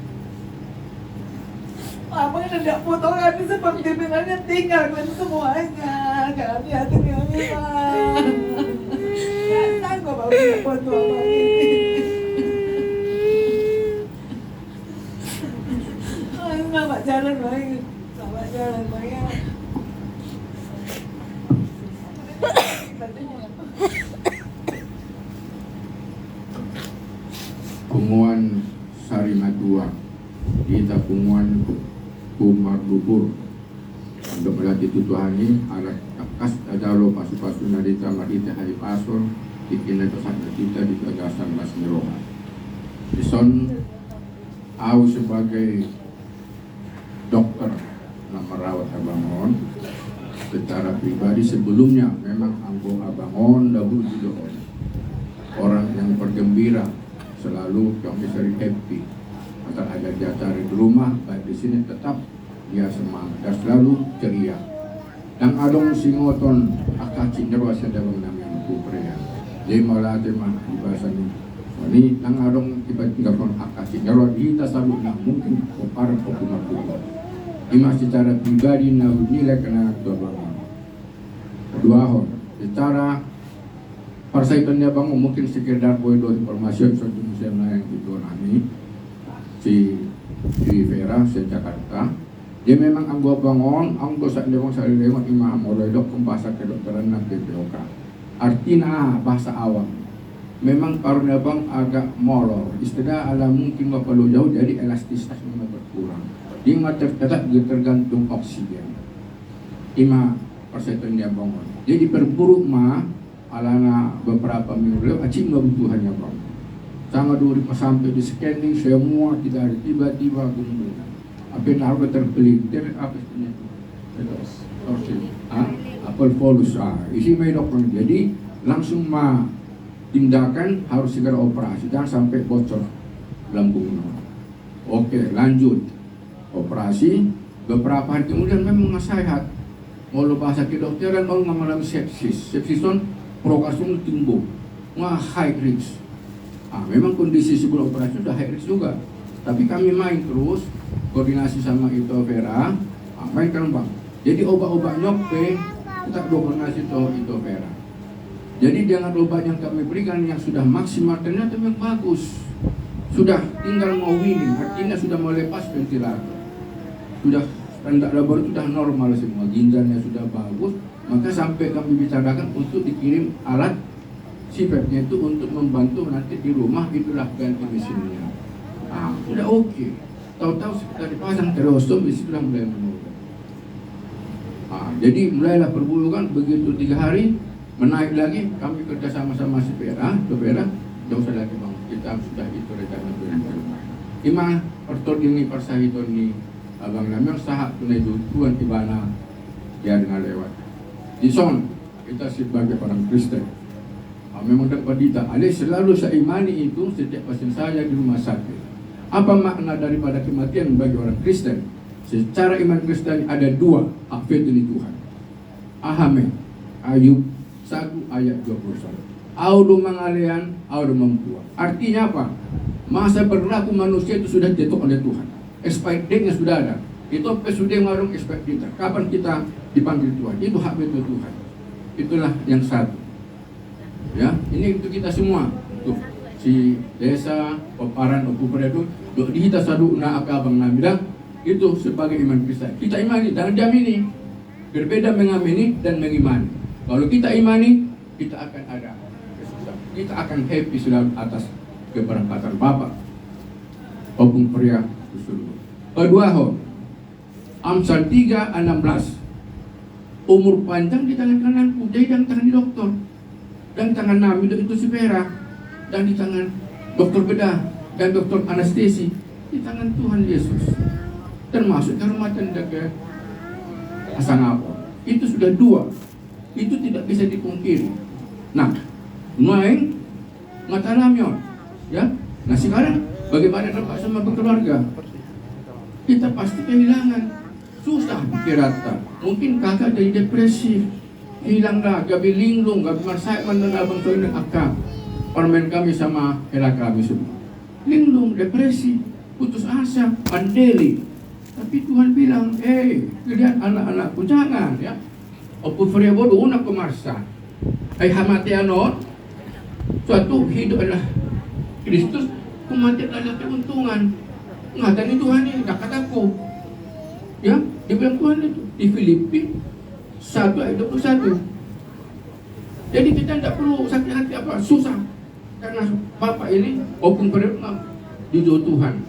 Abang tidak foto kami seperti bilangnya tinggalkan semuanya. Kami hati kami bang. Gak sanggup abang tidak foto abang ini. Selamat jalan bang. Selamat jalan bang ya. Punguan Sari Madua kita punguan Kumar Bubur untuk melatih tutuhani alat takas adalo pasu-pasu nadita marita hari pasor bikin itu sana kita di gagasan Mas Miroha. Dison aku sebagai dokter yang merawat Abangon secara pribadi sebelumnya memang anggo Abangon dahulu juga orang yang bergembira, selalu kami sering happy. Atau ada jatah di rumah, baik di sini tetap dia semangat dan selalu ceria. Dan adong singoton akaci nerwa sedang namanya kuprea. Dia malah tema di bahasa ini nang adong tiba-tiba kon akaci nerwa kita selalu nak mungkin kopar kopuna kuno. Ima secara pribadi nak nilai kena dua bangun. Dua hon. Secara persaitannya bang mungkin sekedar bodo informasi soal museum yang itu nani si Vera di Jakarta. Dia memang anggo bangun, anggo sak lewong sari lewong imam oleh dok bahasa kedokteran nak BPOK. Artinya bahasa awam. Memang karunia bang agak molor. Istilah ala mungkin gak perlu jauh jadi elastisitas memang berkurang. Dia tetap tergantung oksigen. Ima persaitan dia bangun. Jadi perburuk mah alana beberapa minggu lalu acing nggak butuhannya bang. Sangat duri sampai di scanning semua tidak ada tiba-tiba gundul. Apa yang harus terpelintir apa istilahnya? Apel polus isi medok. Jadi langsung mah tindakan harus segera operasi jangan sampai bocor lambungnya. Oke lanjut operasi beberapa hari kemudian memang sehat. Mau bahasa kedokteran mau mengalami sepsis. Sepsis on prokasum tumbuh, high risk. Memang kondisi sebelum operasi sudah high risk juga. Tapi kami main terus koordinasi sama Ito Vera, main kan bang. Jadi obat-obat nyope kita koordinasi Ito Vera. Jadi dengan obat yang kami berikan yang sudah maksimal ternyata memang bagus. Sudah tinggal mau winning, artinya sudah mau lepas ventilator. Sudah standar labor sudah normal semua, ginjalnya sudah bagus. Maka sampai kami bicarakan untuk dikirim alat sifatnya itu untuk membantu nanti di rumah itulah ganti mesinnya. Sudah oke. Tahu-tahu sekitar dipasang terostom sudah mulai menurun. Jadi mulailah perburukan begitu 3 hari menaik lagi kami kerja sama-sama si Vera, jauh usah lagi bang kita sudah itu rencana berumah. Ima pertodini persahitoni abang namanya sahak tunai Tuhan ibana ya dengan lewat. Di son kita sebagai orang Kristen memang dapat dita ada selalu saya imani itu setiap pasien saya di rumah sakit. Apa makna daripada kematian bagi orang Kristen? Secara iman Kristen ada 2 hak ini Tuhan. Ahame Ayub 1 ayat 21. Audu mengalian, audu membuat. Artinya apa? Masa berlaku manusia itu sudah jatuh oleh Tuhan. Expired date-nya sudah ada. Itu sudah ngarung expired date. Kapan kita dipanggil Tuhan? Itu hak betul Tuhan. Itulah yang satu. Ya, ini untuk kita semua. Tuh, si desa, paparan, kupre itu, di kita sadu na akabang namida itu sebagai iman Kristen. Kita imani dan jamini. Berbeda mengamini dan mengimani. Kalau kita imani, kita akan ada kesusahan. Kita akan happy sudah atas keberangkatan Bapa. Opung pria usul. Kedua Amsal 3:16. Umur panjang di tangan kananku, jadi dan tangan di dokter. Dan tangan Nabi itu si Vera. Dan di tangan dokter bedah dan dokter anestesi. Di tangan Tuhan Yesus. Termasuk kehormatan jaga asangapun. Itu sudah 2. Itu tidak bisa dipungkiri. Nah, main ngatalamion, ya. Nah sekarang bagaimana dapat sama berkeluarga? Kita pasti kehilangan, susah dikirata. Mungkin kakak jadi depresi, hilanglah, gabi linglung, gabi marsai mandang abang soalnya akak. Permen kami sama hela kami semua. linglung, depresi, putus asa, pandeli. Tapi Tuhan bilang, lihat anak-anakku, jangan ya. Opo bodo una kumarsa. Ay hamati ano, suatu hidup adalah Kristus, kematian adalah keuntungan. Ngatani Tuhan ini, kataku. Ya, dia bilang Tuhan itu di Filipi 1 ayat 21. Jadi kita tidak perlu sakit hati apa, susah. Karena Bapak ini, opung perempuan, dido Tuhan.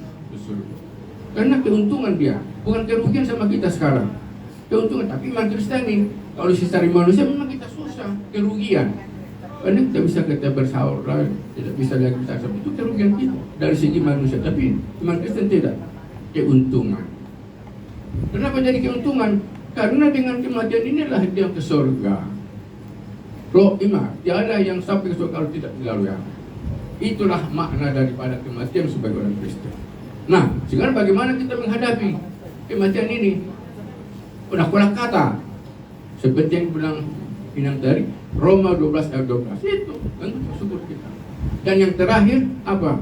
Karena keuntungan dia, bukan kerugian sama kita sekarang. Keuntungan, tapi iman Kristiani, kalau secara manusia memang kita susah, kerugian. Karena tidak bisa kita bersaur, tidak bisa lagi bersaur. Itu kerugian kita dari segi manusia. Tapi iman Kristen tidak, keuntungan. Kenapa jadi keuntungan? Karena dengan kematian inilah dia ke surga. Roh iman, tiada yang sampai ke surga kalau tidak dilalui. Itulah makna daripada kematian sebagai orang Kristen. Nah, sekarang bagaimana kita menghadapi kematian ini? Udah kata seperti yang bilang Inang tadi, Roma 12 ayat 12 itu kan syukur kita. Dan yang terakhir apa?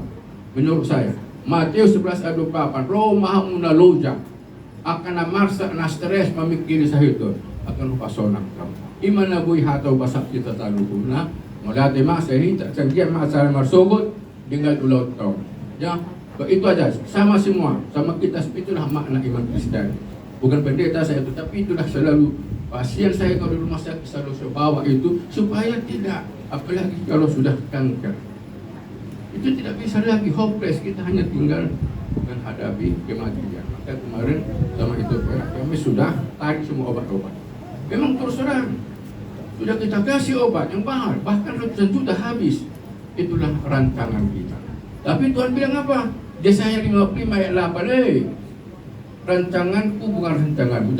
Menurut saya Matius 11 ayat 28, Roma munaloja akan amarsa na stres mamikiri sa hito akan upasonang kamu. Imana buhay hataw basak kita talubo na mulate mas hita sangkian masalah marsogot dengan ulau tau. Ya, itu aja sama semua, sama kita. Itulah makna iman Kristen. Bukan pendeta saya itu, tapi itulah selalu pasien saya kalau di rumah sakit selalu saya bawa itu supaya tidak, apalagi kalau sudah kanker, itu tidak bisa lagi hopeless, kita hanya tinggal menghadapi kematian. Maka kemarin sama itu kami sudah tarik semua obat-obat. Memang terus terang sudah kita kasih obat yang mahal, bahkan ratusan juta habis. Itulah rancangan kita. Tapi Tuhan bilang apa? Yesaya 55 ayat 8, rancanganku bukan rancanganmu.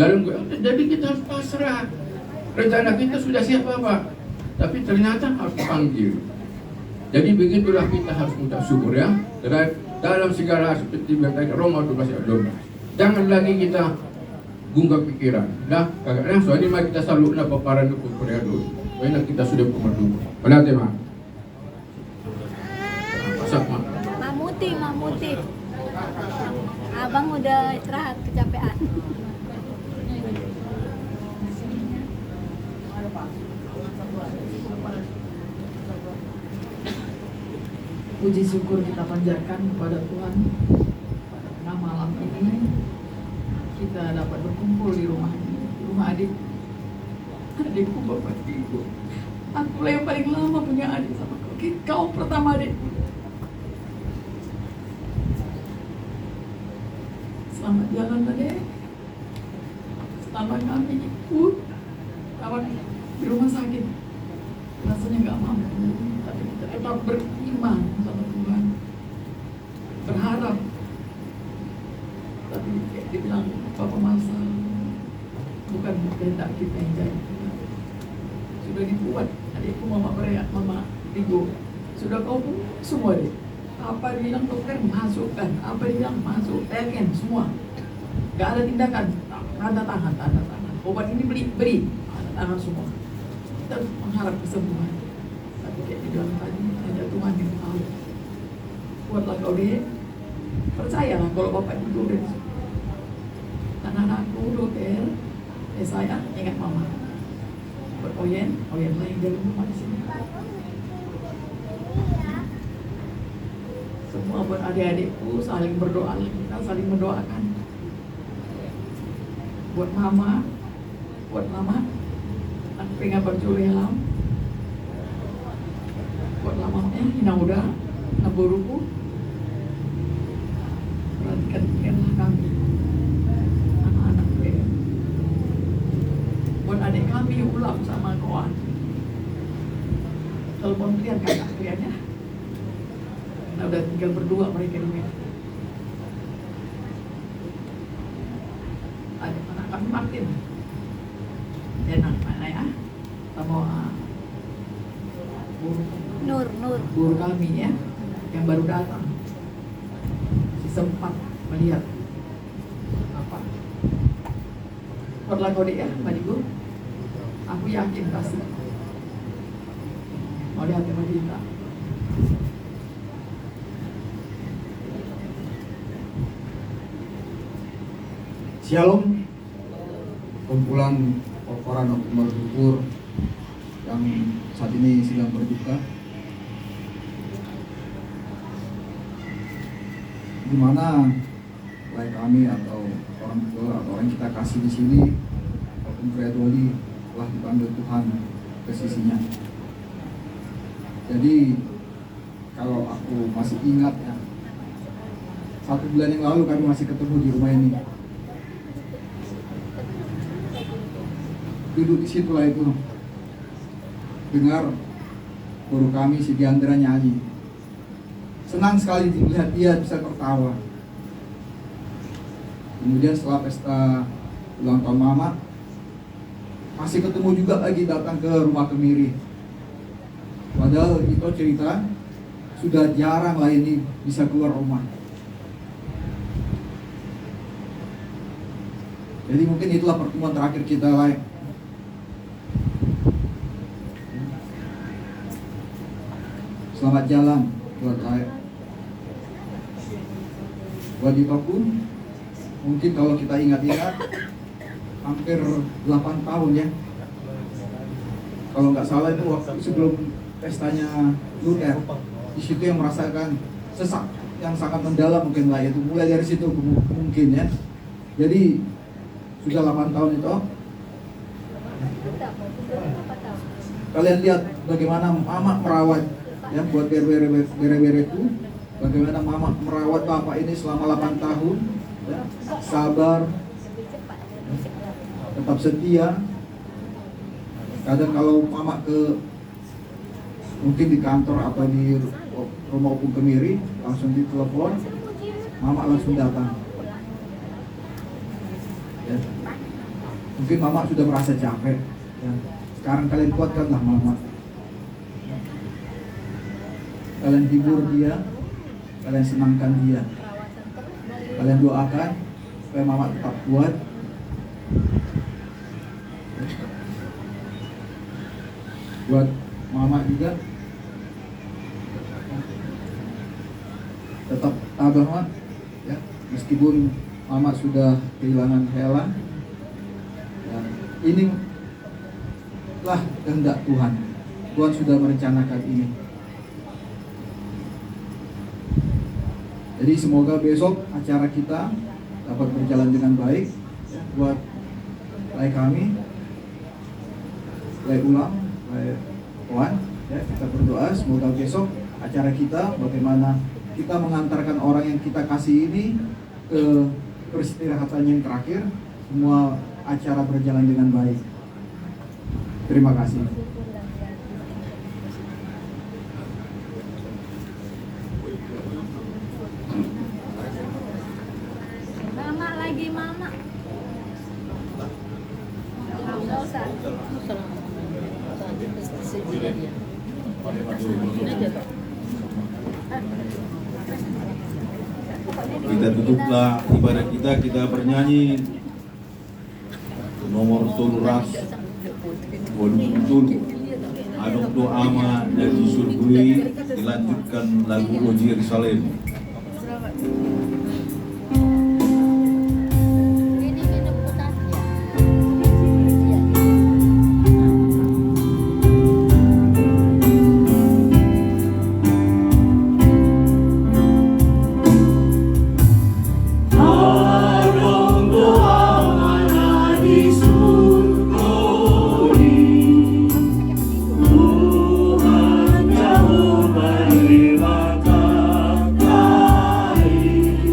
Jadi kita harus pasrah. Rencana kita sudah siap Bapak, tapi ternyata harus dipanggil. Jadi begitulah kita harus minta syukur ya. Dalam segala seperti yang Roma 12 ayat 12. Jangan lagi kita gunggak pikiran. Nah, kadang-kadang soalnya mari kita selalu na paparan dulu Korea dulu. Karena kita sudah berdua. Benar tema. Masak mak. Mamuti. Abang udah istirahat, kecapean. Puji syukur kita panjatkan kepada Tuhan pada tengah malam ini kita dapat berkumpul di rumah ini, di rumah adikku Bapak Ibu. Aku yang paling lama punya adik sama kau pertama adikku. Selamat jalan Adek. Selamat kami ikut rawat di rumah sakit. Rasanya nggak mampu, tapi kita tetap beriman sama Tuhan. Berharap. Tapi kayak dibilang Bapak Masa, bukan kehendak kita yang jadi. Sudah dibuat adikku, Mama Berea, Mama Rigo. Sudah kau pun semua deh. Apa bilang dokter masukkan, apa bilang masuk, teken semua. Gak ada tindakan, tanda tangan. Obat ini beri, tanda tangan semua. Kita mengharap kesembuhan. Tapi kayak di dalam tadi, hanya Tuhan yang tahu. Buatlah kau deh, percayalah kalau Bapak itu udah disuruh. Anak-anakku dokter, saya ingat Mama. Buat Oyen lah yang jalan rumah di sini. Semua buat adik-adikku saling berdoa, kita saling mendoakan. Buat Mama, aku pengen berjualan. Buat lamanya, Hinauda, Naburuku. Perhatikanlah kami, anak-anak gue. Buat adik kami ulang sama kawan. Telepon kalian kakak kalian ya. Nah, udah tinggal berdua mereka di Medan. Ada anak kami Martin, dan mana ya, sama guru kami ya, yang baru datang. Si sempat melihat apa? Buatlah kode ya, Mbak Digo. Aku yakin pasti mau lihat sama kita. Shalom, kumpulan Korporan Oktober Gugur yang saat ini sedang berduka, di mana baik kami atau orang tua atau orang kita kasih di sini maupun gradually telah dipanggil Tuhan ke sisinya. Jadi kalau aku masih ingat ya, 1 bulan yang lalu kami masih ketemu di rumah ini. Duduk di situ lah itu, dengar guru kami si Diandra nyanyi. Senang sekali melihat dia bisa tertawa. Kemudian setelah pesta ulang tahun Mama, masih ketemu juga lagi datang ke rumah Kemiri. Padahal itu cerita sudah jarang lah ini bisa keluar rumah. Jadi mungkin itulah pertemuan terakhir kita lah. Selamat jalan buat saya. Buat Dito pun, mungkin kalau kita ingat-ingat, hampir 8 tahun ya. Kalau nggak salah itu waktu sebelum pestanya Luther. Di situ yang merasakan sesak yang sangat mendalam mungkin lah itu. Mulai dari situ mungkin ya. Jadi sudah 8 tahun itu. Kalian lihat bagaimana Mama merawat ya buat bere-bere itu, bagaimana Mama merawat Bapak ini selama 8 tahun ya, sabar, tetap setia. Kadang kalau Mama mungkin di kantor atau di rumah Opung Kemiri, langsung ditelepon, Mama langsung datang ya. Mungkin Mama sudah merasa capek ya. Sekarang kalian kuatkanlah Mama. Kalian hibur dia, kalian senangkan dia, kalian doakan supaya Mama tetap kuat. Buat Mama juga tetap tabah ya, meskipun Mama sudah kehilangan Hela ya, ini lah kehendak Tuhan. Tuhan sudah merencanakan ini. Jadi semoga besok acara kita dapat berjalan dengan baik ya, buat lay kami, lay ulang, lay Tuhan ya, kita berdoa semoga besok acara kita bagaimana kita mengantarkan orang yang kita kasih ini ke peristirahatan yang terakhir, semua acara berjalan dengan baik. Terima kasih. Mama lagi Mama. Nggak usah. Kita tutuplah ibadah kita bernyanyi nomor toluras Waduh Adok doa ma dari surgui, dilanjutkan lagu Oji Yerusalem. Tuhan jauh berlimpah kasih.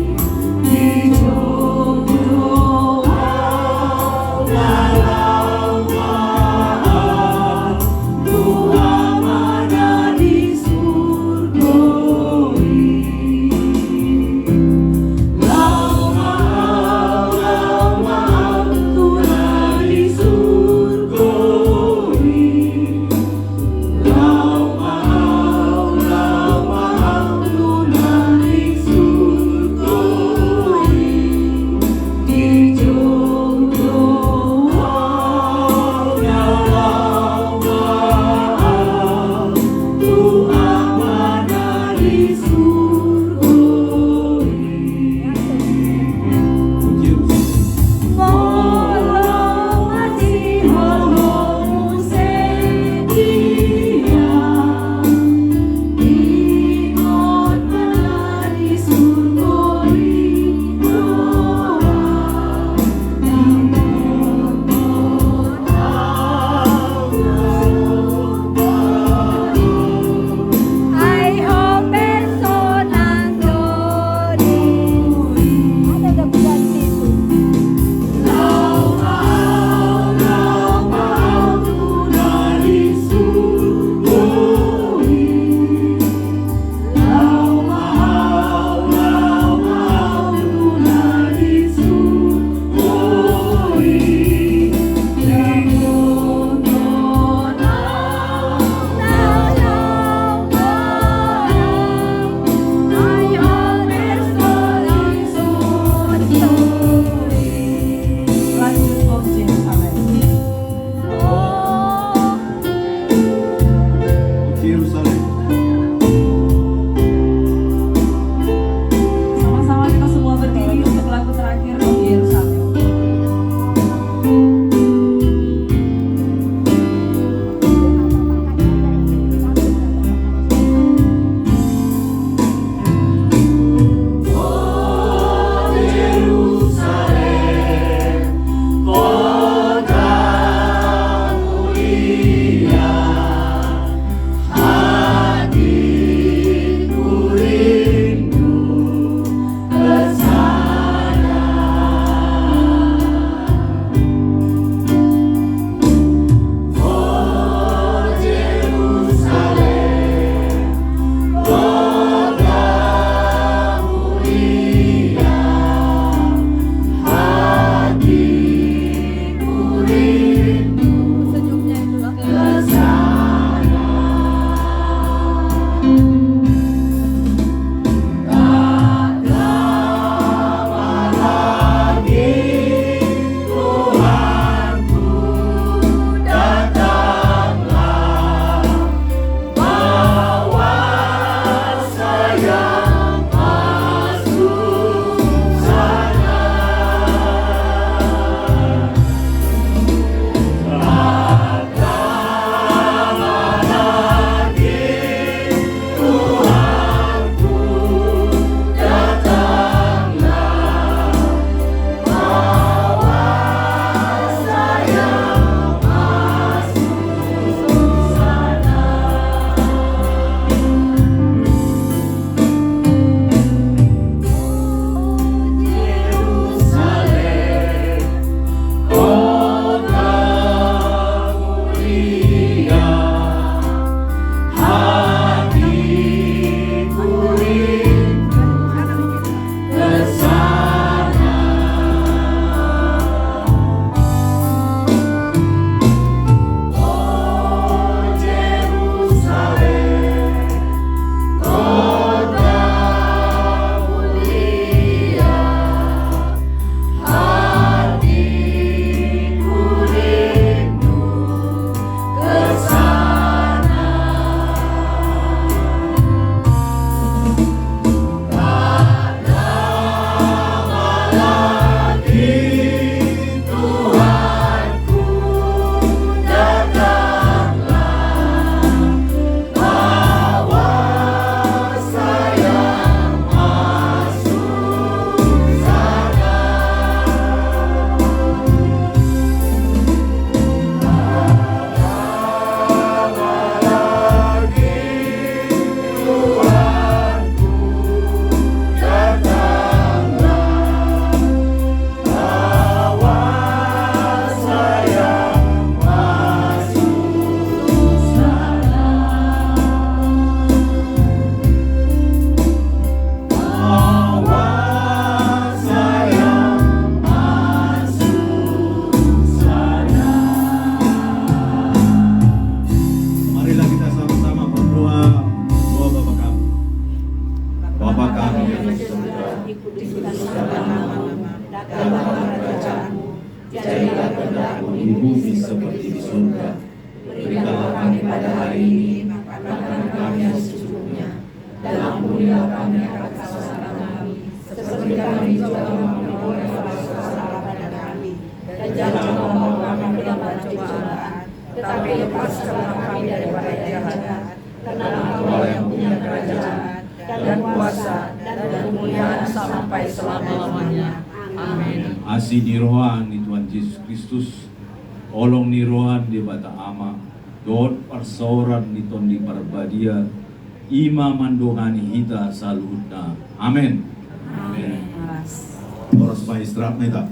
sampai selama-lamanya. Amin. Asih ni rohan ni Tuhan Yesus Kristus, olong ni rohan di bata ama, dot persoran ni ton di parbadia, ima mandongani hita saludna. Amin. Amin. Oras maestrat na ita.